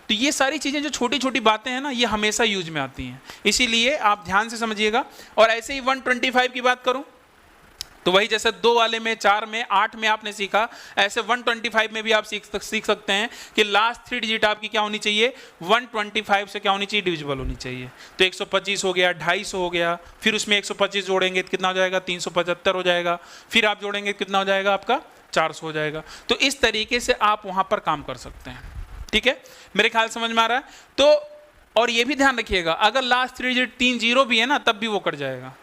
तो ये सारी चीज़ें जो छोटी छोटी बातें हैं ना, ये हमेशा यूज में आती हैं, इसीलिए आप ध्यान से समझिएगा। और ऐसे ही 125 की बात करूं तो वही जैसे 2 वाले में, 4 में, 8 में आपने सीखा, ऐसे 125 में भी आप सीख सकते हैं कि लास्ट 3 डिजिट आपकी क्या होनी चाहिए, 125 से क्या होनी चाहिए, डिविजिबल होनी चाहिए। तो 125 हो गया, 250 हो गया, फिर उसमें 125 जोड़ेंगे तो कितना हो जाएगा, 375 हो जाएगा, फिर आप जोड़ेंगे कितना हो जाएगा आपका, 400 हो जाएगा। तो इस तरीके से आप वहां पर काम कर सकते हैं, ठीक है। मेरे ख्याल समझ में आ रहा है। तो और ये भी ध्यान रखिएगा, अगर लास्ट 3 डिजिट 3 0 भी है ना तब भी वो कट जाएगा,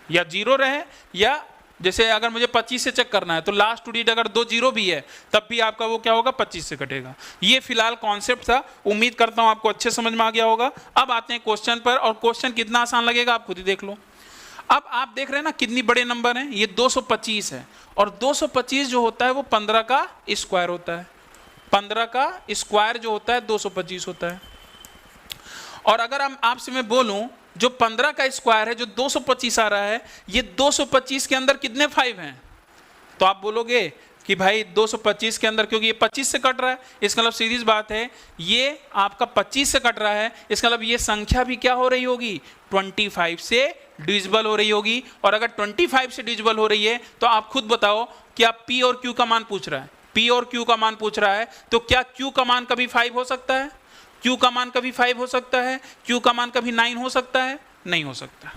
या 0 रहे, या जैसे अगर मुझे 25 से चेक करना है तो लास्ट 2 डिजिट अगर 2 0 भी है तब भी आपका वो क्या होगा, 25 से कटेगा। ये फिलहाल कॉन्सेप्ट था, उम्मीद करता हूं आपको अच्छे समझ में आ गया होगा। अब आते हैं क्वेश्चन पर, और क्वेश्चन कितना आसान लगेगा आप खुद ही देख लो। अब आप देख रहे हैं ना कितनी बड़े नंबर हैं, ये 225 है, और 225 जो होता है वो 15 का स्क्वायर होता है। 15 का स्क्वायर जो होता है 225 होता है। और अगर हम आपसे मैं बोलूं जो 15 का स्क्वायर है जो 225 आ रहा है, ये 225 के अंदर कितने 5 हैं, तो आप बोलोगे कि भाई 225 के अंदर, क्योंकि ये 25 से कट रहा है, इसका मतलब सीधी बात है ये आपका 25 से कट रहा है, इसका मतलब ये संख्या भी क्या हो रही होगी, 25 से डिविजिबल हो रही होगी। और अगर 25 से डिविजिबल हो रही है तो आप खुद बताओ क्या P और Q का मान पूछ रहा है, P और Q का मान पूछ रहा है, तो क्या Q का मान कभी 5 हो सकता है, Q का मान कभी 5 हो सकता है, Q का मान कभी 9 हो सकता है, नहीं हो सकता।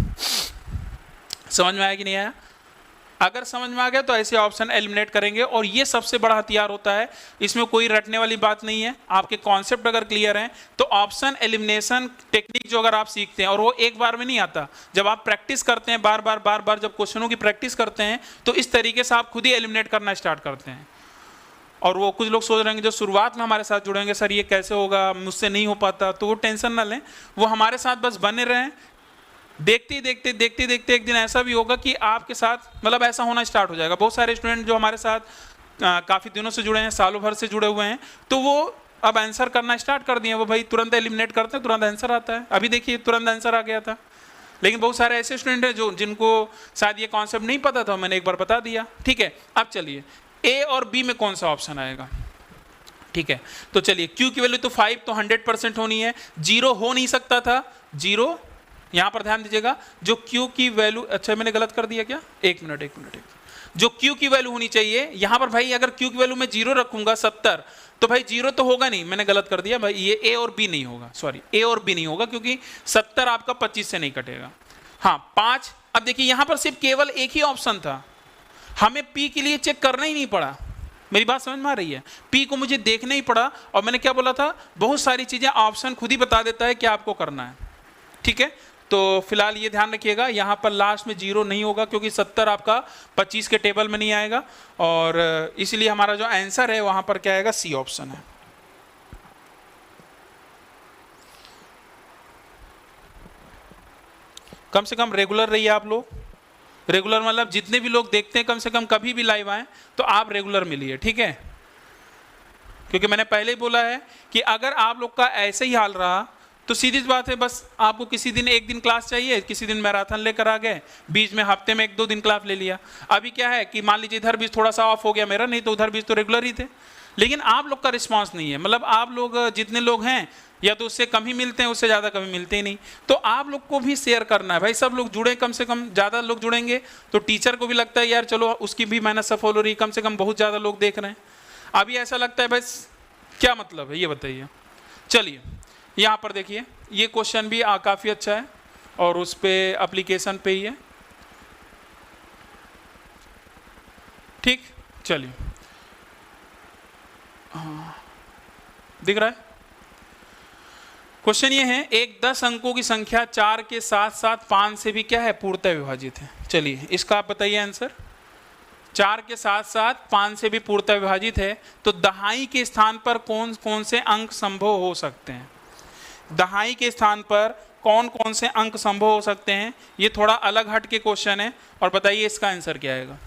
समझ में आया कि नहीं आया? अगर समझ में आ गया तो ऐसे ऑप्शन एलिमिनेट करेंगे, और ये सबसे बड़ा हथियार होता है, इसमें कोई रटने वाली बात नहीं है। आपके कॉन्सेप्ट अगर क्लियर हैं तो ऑप्शन एलिमिनेशन टेक्निक जो अगर आप सीखते हैं, और वो एक बार में नहीं आता, जब आप प्रैक्टिस करते हैं बार बार जब क्वेश्चनों की प्रैक्टिस करते हैं तो इस तरीके से आप खुद ही एलिमिनेट करना स्टार्ट करते हैं। और वो कुछ लोग सोच रहे हैं जो शुरुआत में हमारे साथ जुड़ेंगे, सर ये कैसे होगा, मुझसे नहीं हो पाता, तो वो टेंशन ना लें, वो हमारे साथ बस बने रहें। देखते देखते एक दिन ऐसा भी होगा कि आपके साथ मतलब ऐसा होना स्टार्ट हो जाएगा। बहुत सारे स्टूडेंट जो हमारे साथ काफ़ी दिनों से जुड़े हैं, सालों भर से जुड़े हुए हैं, तो वो अब आंसर करना स्टार्ट कर दिए। वो भाई तुरंत एलिमिनेट करते हैं, तुरंत आंसर आता है। अभी देखिए तुरंत आंसर आ गया था। लेकिन बहुत सारे ऐसे स्टूडेंट हैं जो जिनको शायद ये कॉन्सेप्ट नहीं पता था, मैंने एक बार बता दिया। ठीक है, अब चलिए ए और बी में कौन सा ऑप्शन आएगा। ठीक है, तो चलिए क्यू की वैल्यू तो 5 तो 100% होनी है, 0 हो नहीं सकता था। 0 यहां पर ध्यान दीजिएगा, जो क्यू की वैल्यू, अच्छा मैंने गलत कर दिया क्या, एक मिनट, जो क्यू की वैल्यू होनी चाहिए यहां पर भाई, अगर क्यू की वैल्यू मैं 0 रखूंगा 70, तो भाई 0 तो होगा नहीं, मैंने गलत कर दिया भाई, ये ए और बी नहीं होगा, सॉरी ए और बी नहीं होगा, क्योंकि 70 आपका 25 से नहीं कटेगा। हाँ 5, अब देखिए यहां पर सिर्फ केवल एक ही ऑप्शन था, हमें पी के लिए चेक करना ही नहीं पड़ा। मेरी बात समझ में आ रही है, पी को मुझे देखना ही पड़ा, और मैंने क्या बोला था, बहुत सारी चीजें ऑप्शन खुद ही बता देता है क्या आपको करना है। ठीक है, तो फिलहाल ये ध्यान रखिएगा, यहां पर लास्ट में 0 नहीं होगा, क्योंकि 70 आपका 25 के टेबल में नहीं आएगा, और इसलिए हमारा जो आंसर है वहां पर क्या आएगा, सी ऑप्शन है। कम से कम रेगुलर रहिए आप लोग, रेगुलर मतलब जितने भी लोग देखते हैं, कम से कम कभी भी लाइव आए तो आप रेगुलर मिलिए। ठीक है, क्योंकि मैंने पहले ही बोला है कि अगर आप लोग का ऐसे ही हाल रहा तो सीधी सी बात है, बस आपको किसी दिन एक दिन क्लास चाहिए, किसी दिन मैराथन लेकर आ गए, बीच में हफ्ते में 1-2 दिन क्लास ले लिया। अभी क्या है कि मान लीजिए इधर बीच थोड़ा सा ऑफ हो गया मेरा, नहीं तो उधर बीच तो रेगुलर ही थे, लेकिन आप लोग का रिस्पांस नहीं है। मतलब आप लोग जितने लोग हैं या तो उससे कम ही मिलते हैं, उससे ज़्यादा कभी मिलते ही नहीं। तो आप लोग को भी शेयर करना है भाई, सब लोग जुड़े, कम से कम ज़्यादा लोग जुड़ेंगे तो टीचर को भी लगता है यार चलो उसकी भी मेहनत सफल हो रही, कम से कम बहुत ज़्यादा लोग देख रहे हैं। अभी ऐसा लगता है बस क्या मतलब है ये बताइए। चलिए यहाँ पर देखिए, ये क्वेश्चन भी काफ़ी अच्छा है और उस पर एप्लीकेशन पे ही है। ठीक, चलिए दिख रहा है। क्वेश्चन ये है, एक 10 अंकों की संख्या 4 के साथ साथ 5 से भी क्या है, पूर्णतः विभाजित है। चलिए इसका आप बताइए आंसर। 4 के साथ साथ 5 से भी पूर्णतः विभाजित है, तो दहाई के स्थान पर कौन कौन से अंक संभव हो सकते हैं। दहाई के स्थान पर कौन कौन से अंक संभव हो सकते हैं, ये थोड़ा अलग हट के क्वेश्चन है, और बताइए इसका आंसर क्या आएगा।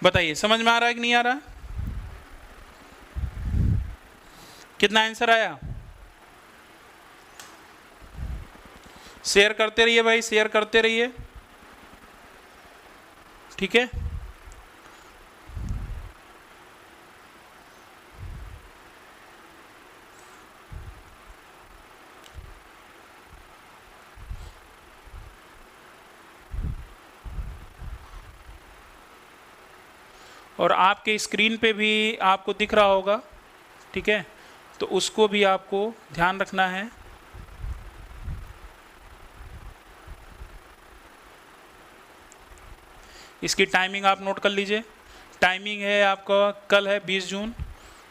बताइए समझ में आ रहा है कि नहीं आ रहा। कितना आंसर आया, शेयर करते रहिए भाई, शेयर करते रहिए। ठीक है, और आपके स्क्रीन पे भी आपको दिख रहा होगा। ठीक है, तो उसको भी आपको ध्यान रखना है। इसकी टाइमिंग आप नोट कर लीजिए। टाइमिंग है आपका, कल है 20 जून,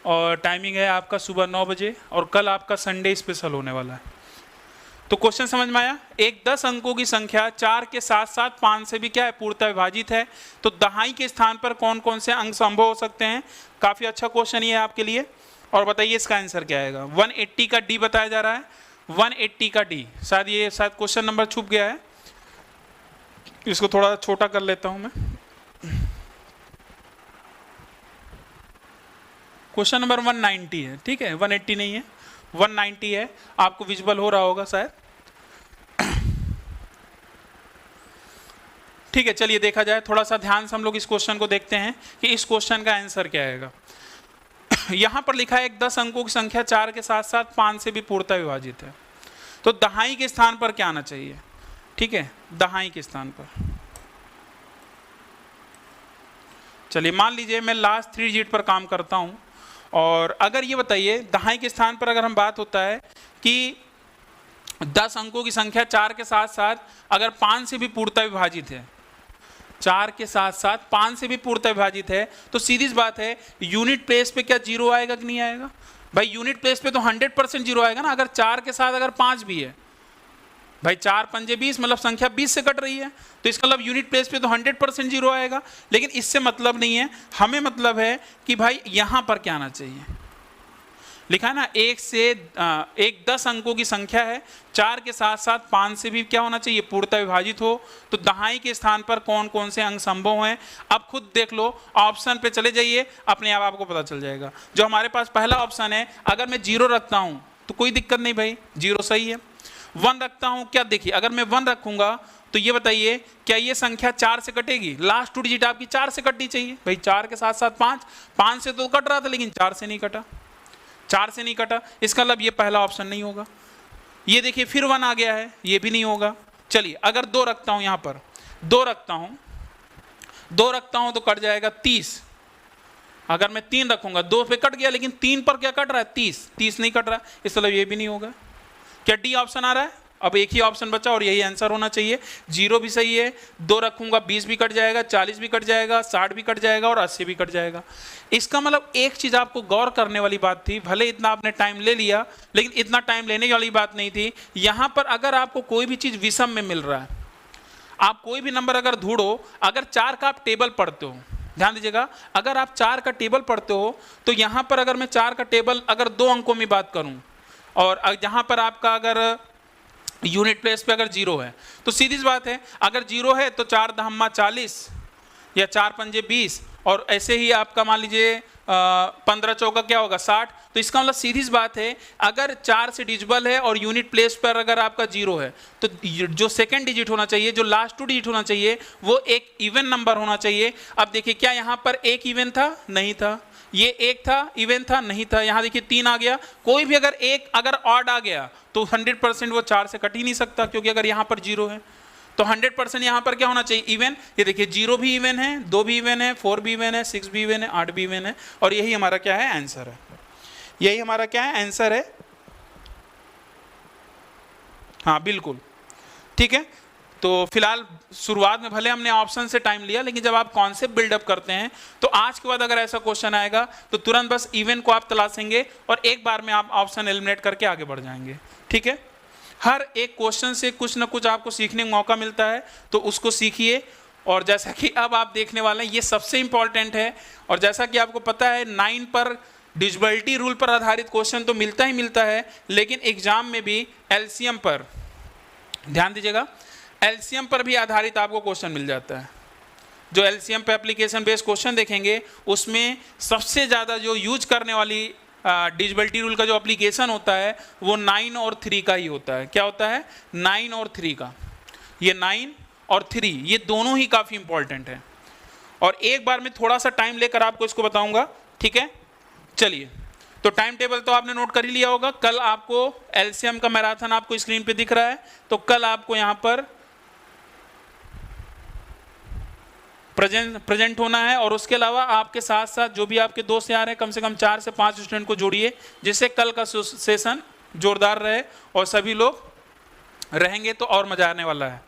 और टाइमिंग है आपका सुबह 9 बजे, और कल आपका संडे स्पेशल होने वाला है। तो क्वेश्चन समझ में आया। एक 10 अंकों की संख्या 4 के साथ साथ 5 से भी क्या है, पूर्णतः विभाजित है, तो दहाई के स्थान पर कौन कौन से अंक संभव हो सकते हैं। काफ़ी अच्छा क्वेश्चन ये है आपके लिए, और बताइए इसका आंसर क्या आएगा। 180 का डी बताया जा रहा है, 180 का डी। शायद ये क्वेश्चन नंबर छुप गया है, इसको थोड़ा छोटा कर लेता हूं मैं। क्वेश्चन नंबर 190 है। ठीक है, 180 नहीं है, 190 है। आपको विजुअल हो रहा होगा शायद। ठीक है, चलिए देखा जाए, थोड़ा सा ध्यान से हम लोग इस क्वेश्चन को देखते हैं कि इस क्वेश्चन का आंसर क्या आएगा। यहां पर लिखा है एक 10 अंकों की संख्या 4 के साथ साथ 5 से भी पूर्णतः विभाजित है, तो दहाई के स्थान पर क्या आना चाहिए। ठीक है, दहाई के स्थान पर चलिए मान लीजिए मैं लास्ट 3 डिजिट पर काम करता हूं, और अगर ये बताइए दहाई के स्थान पर अगर हम बात होता है कि 10 अंकों की संख्या 4 के साथ साथ अगर 5 से भी पूर्णतः विभाजित है, 4 के साथ साथ 5 से भी पूर्णतः विभाजित है, तो सीधी सी बात है यूनिट प्लेस पे क्या जीरो आएगा कि नहीं आएगा? भाई यूनिट प्लेस पे तो 100% जीरो आएगा ना, अगर 4 के साथ अगर 5 भी है। भाई 4 पंजे 20, मतलब संख्या 20 से कट रही है, तो इसका मतलब यूनिट प्लेस पे तो 100% जीरो आएगा। लेकिन इससे मतलब नहीं है, हमें मतलब है कि भाई यहां पर क्या आना चाहिए। लिखा है ना, 1 10 अंकों की संख्या है, 4 के साथ साथ 5 से भी क्या होना चाहिए, पूर्णतः विभाजित हो। तो दहाई के स्थान पर कौन कौन से अंक संभव हैं, अब खुद देख लो, ऑप्शन पे चले जाइए, अपने आप आपको पता चल जाएगा। जो हमारे पास पहला ऑप्शन है, अगर मैं 0 रखता हूं तो कोई दिक्कत नहीं भाई, 0 सही है। 1 रखता हूं, क्या देखिए अगर मैं 1 रखूंगा तो ये बताइए क्या ये संख्या 4 से कटेगी? लास्ट 2 डिजिट आपकी 4 से कटनी चाहिए भाई। 4 के साथ साथ 5 से तो कट रहा था, लेकिन 4 से नहीं कटा, 4 से नहीं कटा, इसका मतलब ये पहला ऑप्शन नहीं होगा। ये देखिए फिर 1 आ गया है, ये भी नहीं होगा। चलिए अगर 2 रखता हूं, यहां पर 2 रखता हूं तो कट जाएगा 30। अगर मैं 3 रखूंगा, 2 पे कट गया, लेकिन 3 पर क्या कट रहा है, 30 नहीं कट रहा, इसका मतलब ये भी नहीं होगा। क्या डी ऑप्शन आ रहा है? अब एक ही ऑप्शन बचा और यही आंसर होना चाहिए। 0 भी सही है, 2 रखूंगा 20 भी कट जाएगा, 40 भी कट जाएगा, 60 भी कट जाएगा और 80 भी कट जाएगा। इसका मतलब एक चीज आपको गौर करने वाली बात थी, भले इतना आपने टाइम ले लिया, लेकिन इतना टाइम लेने वाली बात नहीं थी। यहां पर अगर आपको कोई भी चीज विषम में मिल रहा है, आप कोई भी नंबर अगर ढूंढो, अगर 4 का आप टेबल पढ़ते हो, ध्यान दीजिएगा, अगर आप 4 का टेबल पढ़ते हो तो यहां पर अगर मैं 4 का टेबल अगर 2 अंकों में बात करूं, और जहां पर आपका अगर यूनिट प्लेस पे अगर 0 है, तो सीधी सी बात है, अगर 0 है तो 4 दहम्मा 40 या 4 पंजे 20, और ऐसे ही आपका मान लीजिए 15 चौका क्या होगा 60। तो इसका मतलब सीधी सी बात है, अगर 4 से डिजिबल है और यूनिट प्लेस पर अगर आपका 0 है, तो जो सेकंड डिजिट होना चाहिए, जो लास्ट 2 डिजिट होना चाहिए, वो एक इवन नंबर होना चाहिए। अब देखिए क्या यहाँ पर एक इवन था? नहीं था। ये 1 था, इवन था? नहीं था। यहाँ देखिए 3 आ गया। कोई भी अगर एक अगर ऑड आ गया तो 100% वो 4 से कट ही नहीं सकता, क्योंकि अगर यहाँ पर 0 है तो 100% यहाँ पर क्या होना चाहिए, इवन। ये देखिए 0 भी इवन है, 2 भी इवन है, 4 भी इवन है, 6 भी इवन है, 8 भी इवन है, और यही हमारा क्या है, आंसर है। यही हमारा क्या है, आंसर है। हाँ बिल्कुल ठीक है। तो फिलहाल शुरुआत में भले हमने ऑप्शन से टाइम लिया, लेकिन जब आप कॉन्सेप्ट बिल्डअप करते हैं तो आज के बाद अगर ऐसा क्वेश्चन आएगा तो तुरंत बस इवन को आप तलाशेंगे और एक बार में आप ऑप्शन एलिमिनेट करके आगे बढ़ जाएंगे। ठीक है, हर एक क्वेश्चन से कुछ ना कुछ आपको सीखने का मौका मिलता है, तो उसको सीखिए। और जैसा कि अब आप देखने वाले हैं, ये सबसे इंपॉर्टेंट है। और जैसा कि आपको पता है 9 पर डिविजिबिलिटी रूल पर आधारित क्वेश्चन तो मिलता ही मिलता है, लेकिन एग्जाम में भी एलसीएम पर, ध्यान दीजिएगा, एलसीएम पर भी आधारित आपको क्वेश्चन मिल जाता है। जो एलसीएम पे एप्लीकेशन बेस्ड क्वेश्चन देखेंगे, उसमें सबसे ज़्यादा जो यूज करने वाली डिविजिबिलिटी रूल का जो एप्लीकेशन होता है वो 9 और 3 का ही होता है। क्या होता है, 9 और 3 का। ये 9 और 3 ये दोनों ही काफ़ी इंपॉर्टेंट है। और एक बार में थोड़ा सा टाइम लेकर आपको इसको बताऊंगा। ठीक है, चलिए, तो टाइम टेबल तो आपने नोट कर ही लिया होगा। कल आपको एलसीएम का मैराथन आपको स्क्रीन पे दिख रहा है, तो कल आपको यहाँ पर प्रेजेंट होना है। और उसके अलावा आपके साथ साथ जो भी आपके दोस्त यार हैं, कम से कम 4 से 5 स्टूडेंट को जोड़िए, जिससे कल का सेशन जोरदार रहे और सभी लोग रहेंगे तो और मजा आने वाला है।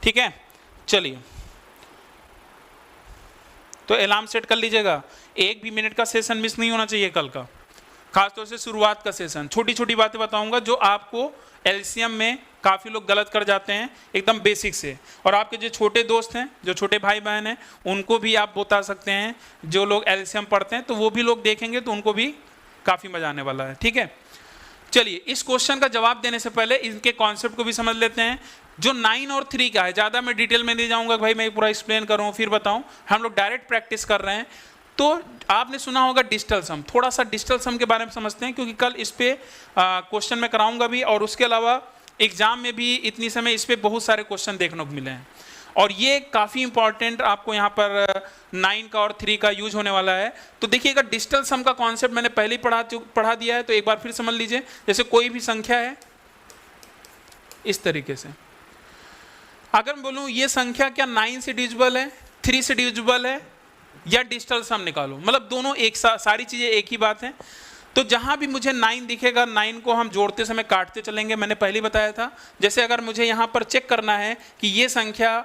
ठीक है, चलिए, तो अलार्म सेट कर लीजिएगा, 1 भी मिनट का सेशन मिस नहीं होना चाहिए कल का, खासतौर से शुरुआत का सेशन। छोटी छोटी बातें बताऊंगा जो आपको एलसीएम में काफ़ी लोग गलत कर जाते हैं, एकदम बेसिक से। और आपके जो छोटे दोस्त हैं, जो छोटे भाई बहन हैं, उनको भी आप बता सकते हैं। जो लोग एलसीएम पढ़ते हैं तो वो भी लोग देखेंगे तो उनको भी काफ़ी मजा आने वाला है। ठीक है, चलिए, इस क्वेश्चन का जवाब देने से पहले इनके कॉन्सेप्ट को भी समझ लेते हैं। जो 9 और 3 का है, ज़्यादा मैं डिटेल में नहीं जाऊँगा भाई, मैं पूरा एक्सप्लेन करूँ फिर बताऊँ। हम लोग डायरेक्ट प्रैक्टिस कर रहे हैं। तो आपने सुना होगा डिजिटल सम, थोड़ा सा डिजिटल सम के बारे में समझते हैं, क्योंकि कल इस पे क्वेश्चन मैं कराऊंगा भी, और उसके अलावा एग्जाम में भी इतनी समय इस पे बहुत सारे क्वेश्चन देखने को मिले हैं। और ये काफ़ी इंपॉर्टेंट आपको यहाँ पर 9 का और 3 का यूज होने वाला है। तो देखिएगा, डिजिटल सम का कॉन्सेप्ट मैंने पहले ही पढ़ा दिया है, तो एक बार फिर समझ लीजिए। जैसे कोई भी संख्या है, इस तरीके से अगर मैं बोलूँ ये संख्या क्या 9 से डिविजिबल है, 3 से डिविजिबल है, या डिजिटल सम निकालो, मतलब दोनों एक सारी चीज़ें एक ही बात है। तो जहाँ भी मुझे 9 दिखेगा, 9 को हम जोड़ते समय काटते चलेंगे, मैंने पहले बताया था। जैसे अगर मुझे यहाँ पर चेक करना है कि ये संख्या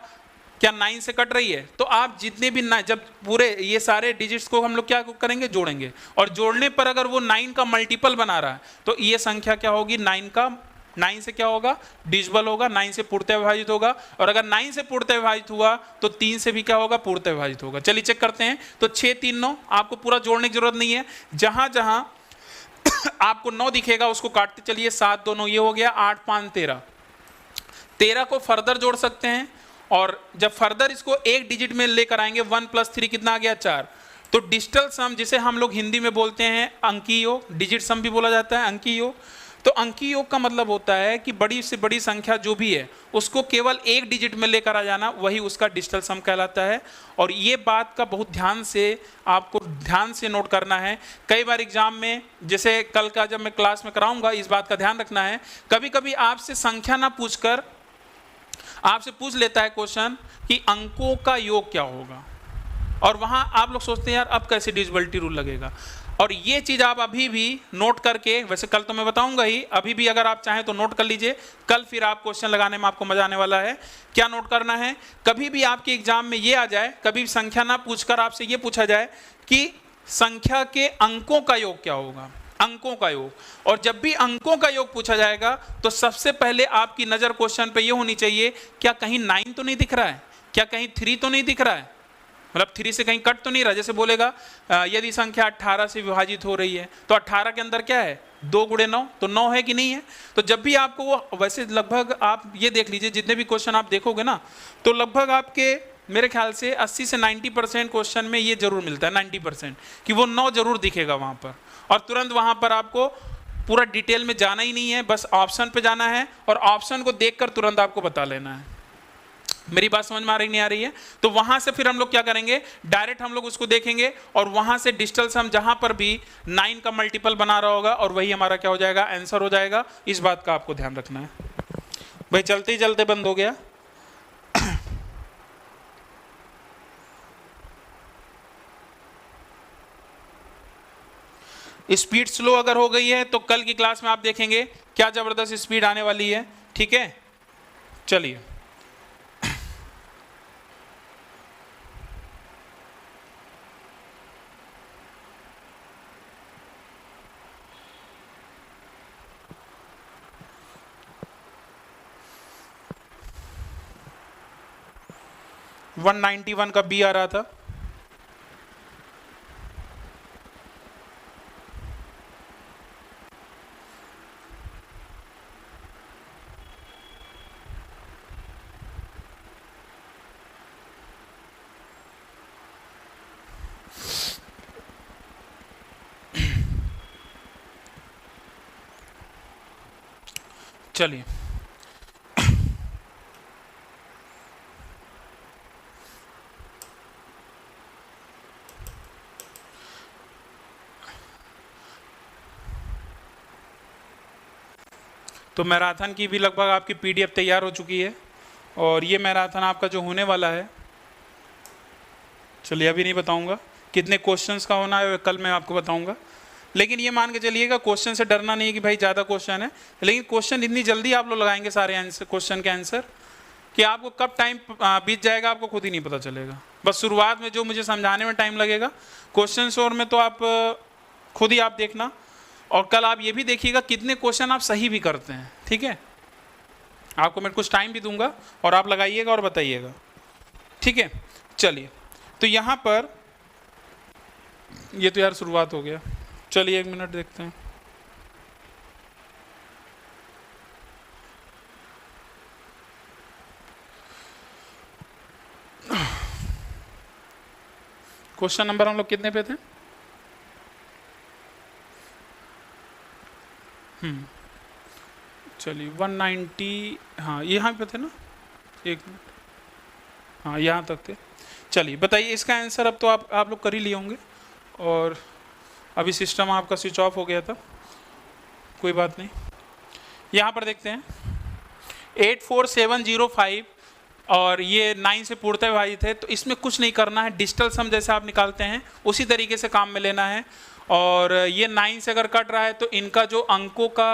क्या 9 से कट रही है? तो आप जितने भी जब पूरे ये सारे डिजिट्स को हम लोग क्या करेंगे, जोड़ेंगे, और जोड़ने पर अगर वो 9 का मल्टीपल बना रहा है तो ये संख्या क्या होगी, 9 से क्या होगा, डिविजिबल होगा, 9 से पूर्णतः विभाजित होगा, और अगर 9 से पूर्णतः विभाजित हुआ तो 3 से भी क्या होगा, पूर्णतः विभाजित होगा। चलिए चेक करते हैं। तो 6 3 9, आपको पूरा जोड़ने की जरूरत नहीं है, जहां जहां आपको 9 दिखेगा उसको काटते चलिए। 7 2 9 ये हो गया, 8 5 13, 13 को फर्दर जोड़ सकते हैं, और जब फर्दर इसको एक डिजिट में लेकर आएंगे 1 + 3 कितना आ गया, 4। तो डिजिटल सम जिसे हम लोग हिंदी में बोलते हैं अंकीय योग, डिजिट सम भी बोला जाता है अंकीय योग। तो अंकीय योग का मतलब होता है कि बड़ी से बड़ी संख्या जो भी है उसको केवल एक डिजिट में लेकर आ जाना, वही उसका डिजिटल सम कहलाता है। और ये बात का बहुत ध्यान से आपको नोट करना है। कई बार एग्जाम में, जैसे कल का जब मैं क्लास में कराऊंगा, इस बात का ध्यान रखना है, कभी कभी आपसे संख्या ना पूछकर आपसे पूछ लेता है क्वेश्चन कि अंकों का योग क्या होगा, और वहां आप लोग सोचते हैं यार अब कैसे डिविजिबिलिटी रूल लगेगा। और ये चीज आप अभी भी नोट करके, वैसे कल तो मैं बताऊंगा ही, अभी भी अगर आप चाहें तो नोट कर लीजिए, कल फिर आप क्वेश्चन लगाने में आपको मजा आने वाला है। क्या नोट करना है, कभी भी आपके एग्जाम में ये आ जाए, कभी संख्या ना पूछकर आपसे ये पूछा जाए कि संख्या के अंकों का योग क्या होगा, अंकों का योग। और जब भी अंकों का योग पूछा जाएगा तो सबसे पहले आपकी नजर क्वेश्चन पे ये होनी चाहिए, क्या कहीं 9 तो नहीं दिख रहा है, क्या कहीं 3 तो नहीं दिख रहा है, मतलब 3 से कहीं कट तो नहीं रहा। जैसे बोलेगा यदि संख्या 18 से विभाजित हो रही है तो 18 के अंदर क्या है, 2 × 9, तो 9 है कि नहीं है। तो जब भी आपको वो, वैसे लगभग आप ये देख लीजिए जितने भी क्वेश्चन आप देखोगे ना, तो लगभग आपके मेरे ख्याल से 80 से 90% क्वेश्चन में ये जरूर मिलता है, 90% कि वो 9 जरूर दिखेगा वहां पर, और तुरंत वहां पर आपको पूरा डिटेल में जाना ही नहीं है, बस ऑप्शन पे जाना है और ऑप्शन को देखकर तुरंत आपको बता लेना है। मेरी बात समझ में आ रही नहीं आ रही है? तो वहां से फिर हम लोग क्या करेंगे, डायरेक्ट हम लोग उसको देखेंगे, और वहां से डिजिटल सम जहां पर भी 9 का मल्टीपल बना रहा होगा, और वही हमारा क्या हो जाएगा, आंसर हो जाएगा। इस बात का आपको ध्यान रखना है। भाई चलते ही चलते बंद हो गया। स्पीड स्लो अगर हो गई है तो कल की क्लास में आप देखेंगे क्या जबरदस्त स्पीड आने वाली है, ठीक है। चलिए, वन 191 का बी आ रहा था। चलिए, तो मैराथन की भी लगभग आपकी पीडीएफ तैयार हो चुकी है, और ये मैराथन आपका जो होने वाला है, चलिए अभी नहीं बताऊंगा कितने क्वेश्चंस का होना है, कल मैं आपको बताऊंगा। लेकिन ये मान के चलिएगा क्वेश्चन से डरना नहीं है कि भाई ज़्यादा क्वेश्चन है, लेकिन क्वेश्चन इतनी जल्दी आप लोग लगाएंगे सारे आंसर, क्वेश्चन के आंसर, कि आपको कब टाइम बीत जाएगा आपको खुद ही नहीं पता चलेगा। बस शुरुआत में जो मुझे समझाने में टाइम लगेगा, क्वेश्चन और में तो आप खुद ही आप देखना, और कल आप ये भी देखिएगा कितने क्वेश्चन आप सही भी करते हैं, ठीक है। आपको मैं कुछ टाइम भी दूंगा और आप लगाइएगा और बताइएगा, ठीक है। चलिए, तो यहाँ पर ये तो यार शुरुआत हो गया, चलिए 1 मिनट देखते हैं। क्वेश्चन नंबर हम लोग कितने पे थे? चलिए 190, हाँ यहाँ पे थे ना, 1 मिनट, हाँ यहाँ तक थे। चलिए बताइए इसका आंसर। अब तो आप लोग कर ही लिए होंगे, और अभी सिस्टम आपका स्विच ऑफ हो गया था, कोई बात नहीं। यहाँ पर देखते हैं 84705, और ये 9 से पूर्णतः विभाजित है, तो इसमें कुछ नहीं करना है, डिजिटल सम जैसे आप निकालते हैं उसी तरीके से काम में लेना है। और ये 9 से अगर कट रहा है तो इनका जो अंकों का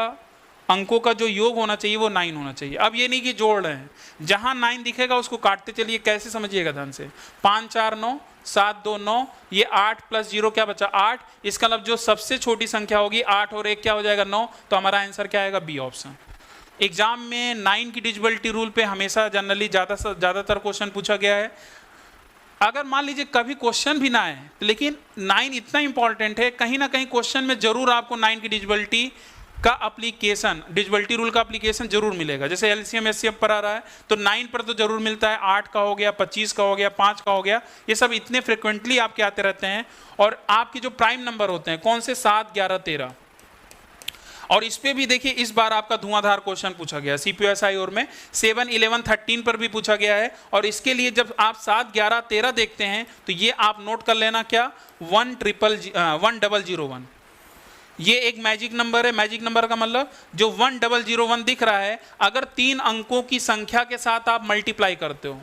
अंकों का जो योग होना चाहिए वो 9 होना चाहिए। अब ये नहीं कि जोड़ रहे हैं, जहां 9 दिखेगा उसको काटते चलिए। कैसे समझिएगा ध्यान से, 5 4 9, 7 2 9, ये 8 प्लस 0 क्या बचा 8। इसका मतलब जो सबसे छोटी संख्या होगी 8 और 1 क्या हो जाएगा 9, तो हमारा आंसर क्या आएगा बी ऑप्शन। एग्जाम में 9 की डिविजिबिलिटी रूल पे हमेशा जनरली ज़्यादातर क्वेश्चन पूछा गया है। अगर मान लीजिए कभी क्वेश्चन भी ना आए, लेकिन 9 इतना इंपॉर्टेंट है, कहीं ना कहीं क्वेश्चन में जरूर आपको 9 की डिविजिबिलिटी का एप्लीकेशन, डिविजिबिलिटी रूल का एप्लीकेशन जरूर मिलेगा। जैसे एलसीएम एचसीएफ पर आ रहा है तो 9 पर तो जरूर मिलता है, 8 का हो गया, 25 का हो गया, 5 का हो गया, ये सब इतने फ्रिक्वेंटली आपके आते रहते हैं। और आपके जो प्राइम नंबर होते हैं कौन से, 7 11 13। और इस पे भी देखिए इस बार आपका धुआंधार क्वेश्चन पूछा गया सीपीएसआई और में 7 11 13 पर भी पूछा गया है। और इसके लिए जब आप 7 11 13 देखते हैं तो ये आप नोट कर लेना क्या, 1001। ये एक मैजिक नंबर है। मैजिक नंबर का मतलब जो 1001 दिख रहा है, अगर 3 अंकों की संख्या के साथ आप मल्टीप्लाई करते हो,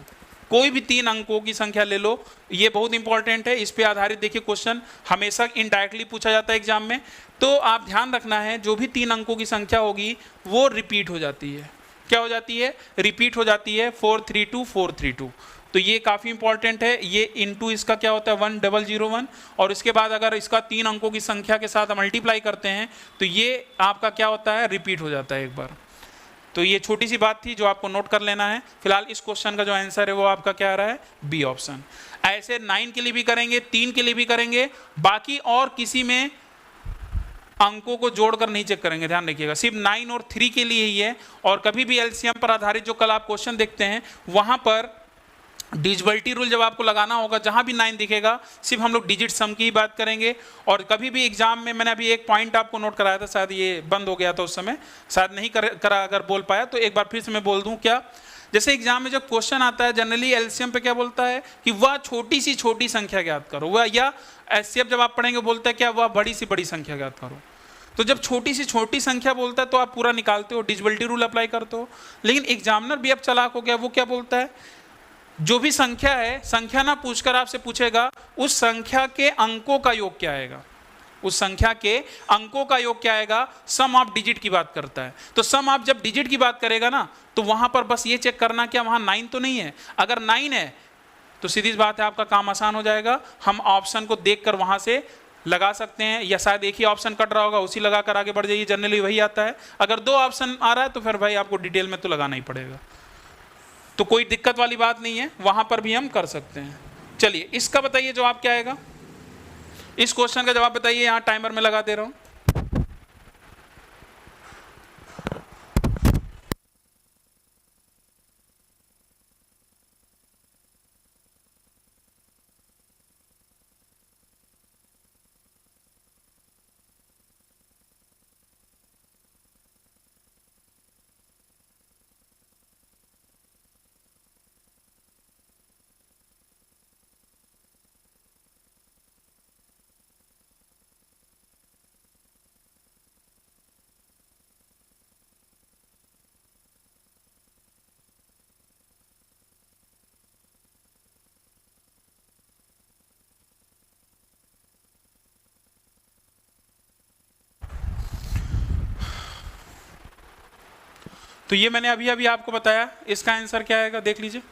कोई भी 3 अंकों की संख्या ले लो, ये बहुत इंपॉर्टेंट है। इस पे आधारित देखिए क्वेश्चन हमेशा इनडायरेक्टली पूछा जाता है एग्जाम में। तो आप ध्यान रखना है जो भी 3 अंकों की संख्या होगी वो रिपीट हो जाती है। क्या हो जाती है, रिपीट हो जाती है, 432 432। तो ये काफ़ी इंपॉर्टेंट है। ये इनटू इसका क्या होता है 1001, और इसके बाद अगर इसका 3 अंकों की संख्या के साथ मल्टीप्लाई करते हैं तो ये आपका क्या होता है, रिपीट हो जाता है एक बार। तो ये छोटी सी बात थी जो आपको नोट कर लेना है। फिलहाल इस क्वेश्चन का जो आंसर है वो आपका क्या आ रहा है, बी ऑप्शन। ऐसे 9 के लिए भी करेंगे, 3 के लिए भी करेंगे, बाकी और किसी में अंकों को जोड़कर नहीं चेक करेंगे, ध्यान रखिएगा। सिर्फ 9 और 3 के लिए ही है। और कभी भी एलसीएम पर आधारित जो कल आप क्वेश्चन देखते हैं वहां पर डिविजिबिलिटी रूल जब आपको लगाना होगा, जहां भी 9 दिखेगा सिर्फ हम लोग डिजिट सम की ही बात करेंगे। और कभी भी एग्जाम में, मैंने अभी एक पॉइंट आपको नोट कराया था, शायद ये बंद हो गया था उस समय, शायद नहीं करा अगर बोल पाया तो एक बार फिर से मैं बोल दूं क्या। जैसे एग्जाम में जब क्वेश्चन आता है जनरली एलसीएम पे क्या बोलता है कि वह छोटी सी छोटी संख्या ज्ञात करो, वह, या एचसीएफ जब आप पढ़ेंगे बोलता है क्या, वह बड़ी सी बड़ी संख्या ज्ञात करो। तो जब छोटी सी छोटी संख्या बोलता है तो आप पूरा निकालते हो, डिविजिबिलिटी रूल अप्लाई करते हो। लेकिन एग्जामिनर भी अब चालाक हो गया, वो क्या बोलता है, जो भी संख्या है, संख्या ना पूछकर आपसे पूछेगा उस संख्या के अंकों का योग क्या आएगा, उस संख्या के अंकों का योग क्या आएगा, सम ऑफ डिजिट की बात करता है। तो सम ऑफ जब डिजिट की बात करेगा ना तो वहां पर बस ये चेक करना क्या वहां 9 तो नहीं है। अगर 9 है तो सीधी बात है आपका काम आसान हो जाएगा। हम ऑप्शन को देखकर वहां से लगा सकते हैं, या शायद एक ही ऑप्शन कट रहा होगा उसी लगाकर आगे बढ़ जाइए, जनरली वही आता है। अगर 2 ऑप्शन आ रहा है तो फिर भाई आपको डिटेल में तो लगाना ही पड़ेगा। तो कोई दिक्कत वाली बात नहीं है, वहां पर भी हम कर सकते हैं। चलिए इसका बताइए जवाब क्या आएगा, इस क्वेश्चन का जवाब बताइए, यहां टाइमर में लगा दे रहा हूं। तो ये मैंने अभी अभी आपको बताया, इसका आंसर क्या आएगा देख लीजिए।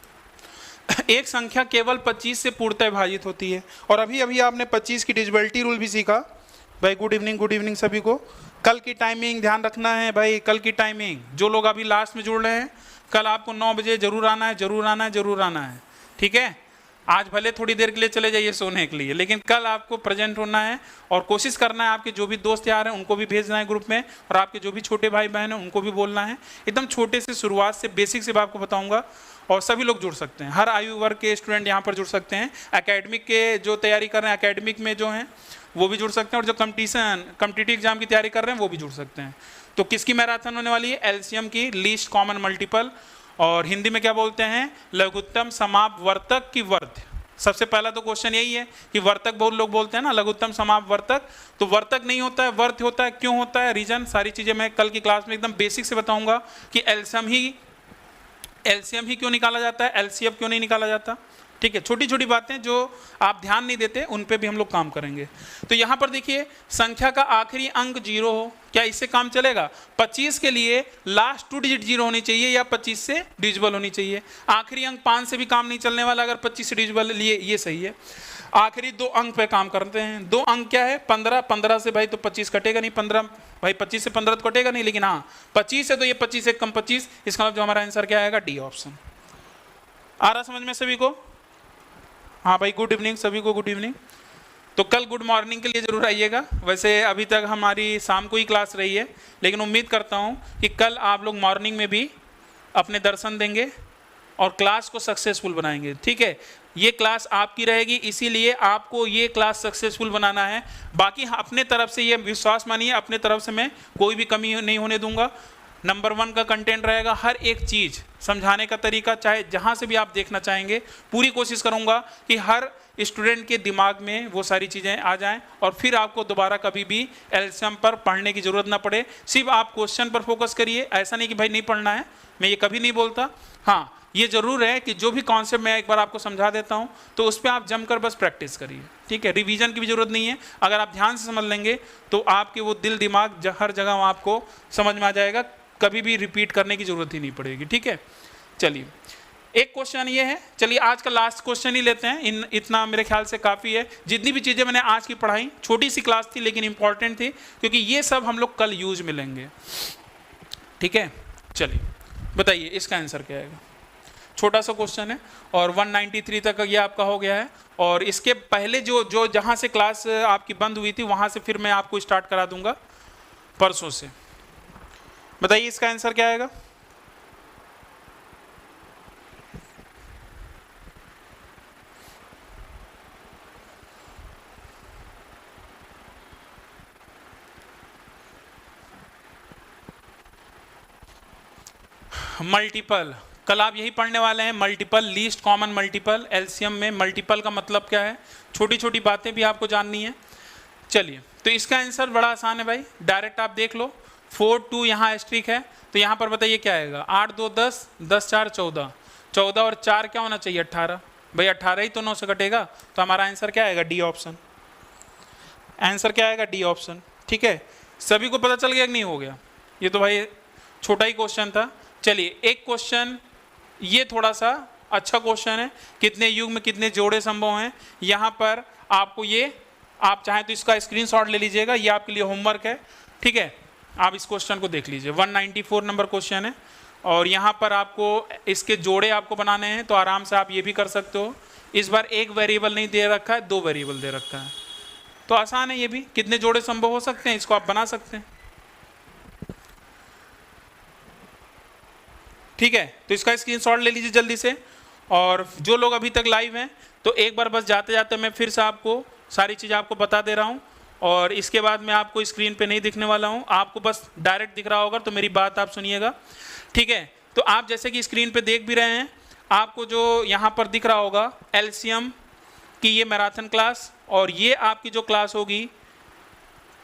एक संख्या केवल 25 से पूर्णतः विभाजित होती है। और अभी अभी आपने 25 की डिविजिबिलिटी रूल भी सीखा। भाई गुड इवनिंग सभी को। कल की टाइमिंग ध्यान रखना है भाई, कल की टाइमिंग, जो लोग अभी लास्ट में जुड़ रहे हैं, कल आपको 9 बजे जरूर आना है, जरूर आना है, जरूर आना है, ठीक है। आज भले थोड़ी देर के लिए चले जाइए सोने के लिए, लेकिन कल आपको प्रेजेंट होना है। और कोशिश करना है आपके जो भी दोस्त यार हैं उनको भी भेजना है ग्रुप में, और आपके जो भी छोटे भाई बहन हैं उनको भी बोलना है। एकदम छोटे से शुरुआत से बेसिक से आपको बताऊंगा, और सभी लोग जुड़ सकते हैं, हर आयु वर्ग के स्टूडेंट यहाँ पर जुड़ सकते हैं। एकेडमिक के जो तैयारी कर रहे हैं, एकेडमिक में जो हैं वो भी जुड़ सकते हैं, और जो कॉम्पिटिटिव एग्जाम की तैयारी कर रहे हैं वो भी जुड़ सकते हैं। तो किसकी मैराथन होने वाली है, एलसीएम की, लीस्ट कॉमन मल्टीपल, और हिंदी में क्या बोलते हैं, लघुत्तम समापवर्तक की वर्ध। सबसे पहला तो क्वेश्चन यही है कि वर्तक बहुत लोग बोलते हैं ना, लघुत्तम समापवर्तक, तो वर्तक नहीं होता है, वर्त होता है। क्यों होता है, रीजन, सारी चीजें मैं कल की क्लास में एकदम बेसिक से बताऊंगा कि एलसीएम ही क्यों निकाला जाता है, एलसीएफ क्यों नहीं निकाला जाता। ठीक है, छोटी छोटी बातें जो आप ध्यान नहीं देते उन पे भी हम लोग काम करेंगे। तो यहाँ पर देखिए, संख्या का आखिरी अंक 0 हो, क्या इससे काम चलेगा? 25 के लिए लास्ट 2 डिजिट 0 होनी चाहिए या 25 से डिविजिबल होनी चाहिए। आखिरी अंक 5 से भी काम नहीं चलने वाला अगर 25 से डिविजिबल लिए, ये सही है। आखिरी 2 अंक पे काम करते हैं। 2 अंक क्या है? 15, 15 से भाई तो 25 कटेगा नहीं, 15 भाई 25 से 15 तो कटेगा नहीं, लेकिन हाँ 25 है तो ये 25 से कम 25, इसका मतलब जो हमारा आंसर क्या आएगा? D option. आ रहा समझ में सभी को? हाँ भाई, गुड इवनिंग सभी को, गुड इवनिंग। तो कल गुड मॉर्निंग के लिए जरूर आइएगा। वैसे अभी तक हमारी शाम को ही क्लास रही है, लेकिन उम्मीद करता हूँ कि कल आप लोग मॉर्निंग में भी अपने दर्शन देंगे और क्लास को सक्सेसफुल बनाएंगे। ठीक है, ये क्लास आपकी रहेगी, इसीलिए आपको ये क्लास सक्सेसफुल बनाना है। बाकी अपने तरफ से ये विश्वास मानिए, अपने तरफ से मैं कोई भी कमी नहीं होने दूंगा। नंबर 1 का कंटेंट रहेगा, हर एक चीज़ समझाने का तरीका, चाहे जहाँ से भी आप देखना चाहेंगे, पूरी कोशिश करूँगा कि हर स्टूडेंट के दिमाग में वो सारी चीज़ें आ जाएं और फिर आपको दोबारा कभी भी एलसीएम पर पढ़ने की ज़रूरत ना पड़े। सिर्फ आप क्वेश्चन पर फोकस करिए, ऐसा नहीं कि भाई नहीं पढ़ना है, मैं ये कभी नहीं बोलता। हाँ, ये जरूर है कि जो भी कॉन्सेप्ट मैं एक बार आपको समझा देता हूँ तो उस पर आप जमकर बस प्रैक्टिस करिए। ठीक है, रिवीजन की भी जरूरत नहीं है, अगर आप ध्यान से समझ लेंगे तो आपके वो दिल दिमाग हर जगह आपको समझ में आ जाएगा, कभी भी रिपीट करने की जरूरत ही नहीं पड़ेगी। ठीक है, चलिए एक क्वेश्चन ये है, चलिए आज का लास्ट क्वेश्चन ही लेते हैं। इतना मेरे ख्याल से काफ़ी है। जितनी भी चीज़ें मैंने आज की पढ़ाई, छोटी सी क्लास थी लेकिन इंपॉर्टेंट थी, क्योंकि ये सब हम लोग कल यूज में लेंगे। ठीक है, चलिए बताइए इसका आंसर क्या आएगा। छोटा सा क्वेश्चन है और 193 तक ये आपका हो गया है, और इसके पहले जो जहाँ से क्लास आपकी बंद हुई थी वहाँ से फिर मैं आपको स्टार्ट करा दूंगा परसों से। बताइए इसका आंसर क्या आएगा। मल्टीपल, कल आप यही पढ़ने वाले हैं। Multiple, least common multiple. LCM में मल्टीपल का मतलब क्या है, छोटी छोटी बातें भी आपको जाननी है। चलिए, तो इसका आंसर बड़ा आसान है भाई, डायरेक्ट आप देख लो। 4 2 यहाँ एस्ट्रिक है, तो यहाँ पर बताइए क्या आएगा। 8 2 10, 10 4 14, 14 और 4 क्या होना चाहिए? 18। भाई 18 ही तो 9 से कटेगा, तो हमारा आंसर क्या आएगा? D option. आंसर क्या आएगा? D option. ठीक है, सभी को पता चल गया कि नहीं हो गया? ये तो भाई छोटा ही क्वेश्चन था। चलिए एक क्वेश्चन ये थोड़ा सा अच्छा क्वेश्चन है, कितने युग में कितने जोड़े संभव हैं। यहाँ पर आपको ये, आप चाहें तो इसका स्क्रीनशॉट ले लीजिएगा, ये आपके लिए होमवर्क है। ठीक है, आप इस क्वेश्चन को देख लीजिए। 194 नंबर क्वेश्चन है, और यहाँ पर आपको इसके जोड़े आपको बनाने हैं, तो आराम से आप ये भी कर सकते हो। इस बार एक वेरिएबल नहीं दे रखा है, 2 वेरिएबल दे रखा है, तो आसान है ये भी। कितने जोड़े संभव हो सकते हैं, इसको आप बना सकते हैं। ठीक है, तो इसका स्क्रीनशॉट ले लीजिए जल्दी से। और जो लोग अभी तक लाइव हैं, तो एक बार बस जाते जाते मैं फिर से आपको सारी चीज़ आपको बता दे रहा हूँ, और इसके बाद मैं आपको स्क्रीन पे नहीं दिखने वाला हूँ, आपको बस डायरेक्ट दिख रहा होगा, तो मेरी बात आप सुनिएगा। ठीक है, तो आप जैसे कि स्क्रीन पे देख भी रहे हैं, आपको जो यहाँ पर दिख रहा होगा एलसीएम की ये मैराथन क्लास, और ये आपकी जो क्लास होगी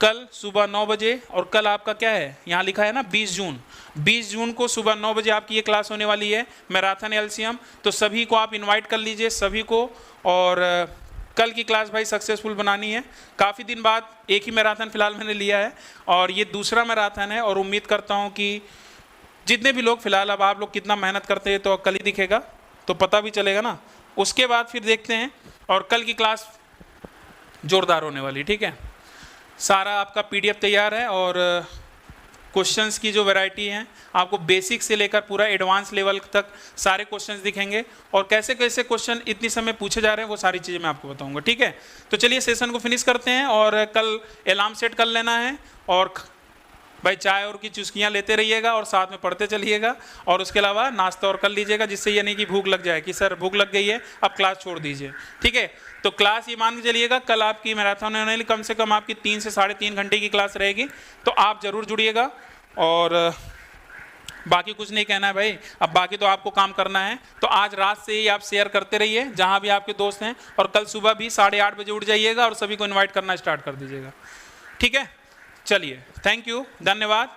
कल सुबह 9 बजे, और कल आपका क्या है, यहाँ लिखा है ना 20 जून। 20 जून को सुबह 9 बजे आपकी ये क्लास होने वाली है, मैराथन एलसीएम। तो सभी को आप इनवाइट कर लीजिए, सभी को। और कल की क्लास भाई सक्सेसफुल बनानी है। काफ़ी दिन बाद एक ही मैराथन फिलहाल मैंने लिया है, और ये दूसरा मैराथन है, और उम्मीद करता हूँ कि जितने भी लोग फिलहाल, अब आप लोग कितना मेहनत करते हैं तो कल ही दिखेगा, तो पता भी चलेगा ना। उसके बाद फिर देखते हैं, और कल की क्लास जोरदार होने वाली। ठीक है, सारा आपका पीडीएफ तैयार है, और क्वेश्चंस की जो वैरायटी है आपको बेसिक से लेकर पूरा एडवांस लेवल तक सारे क्वेश्चंस दिखेंगे, और कैसे कैसे क्वेश्चन इतनी समय पूछे जा रहे हैं वो सारी चीज़ें मैं आपको बताऊंगा। ठीक है, तो चलिए सेशन को फिनिश करते हैं, और कल अलार्म सेट कर लेना है, और भाई चाय और की चुस्कियाँ लेते रहिएगा और साथ में पढ़ते चलिएगा, और उसके अलावा नाश्ता और कर लीजिएगा, जिससे ये नहीं कि भूख लग जाए कि सर भूख लग गई है अब क्लास छोड़ दीजिए। ठीक है, तो क्लास ये मान के चलिएगा कल आपकी मैराथन होने वाली, कम से कम आपकी 3 से 3.5 घंटे की क्लास रहेगी, तो आप ज़रूर जुड़िएगा। और बाकी कुछ नहीं कहना है भाई, अब बाकी तो आपको काम करना है, तो आज रात से ही आप शेयर करते रहिए जहाँ भी आपके दोस्त हैं, और कल सुबह भी 8:30 बजे उठ जाइएगा और सभी को इन्वाइट करना स्टार्ट कर दीजिएगा। ठीक है, चलिए, थैंक यू, धन्यवाद।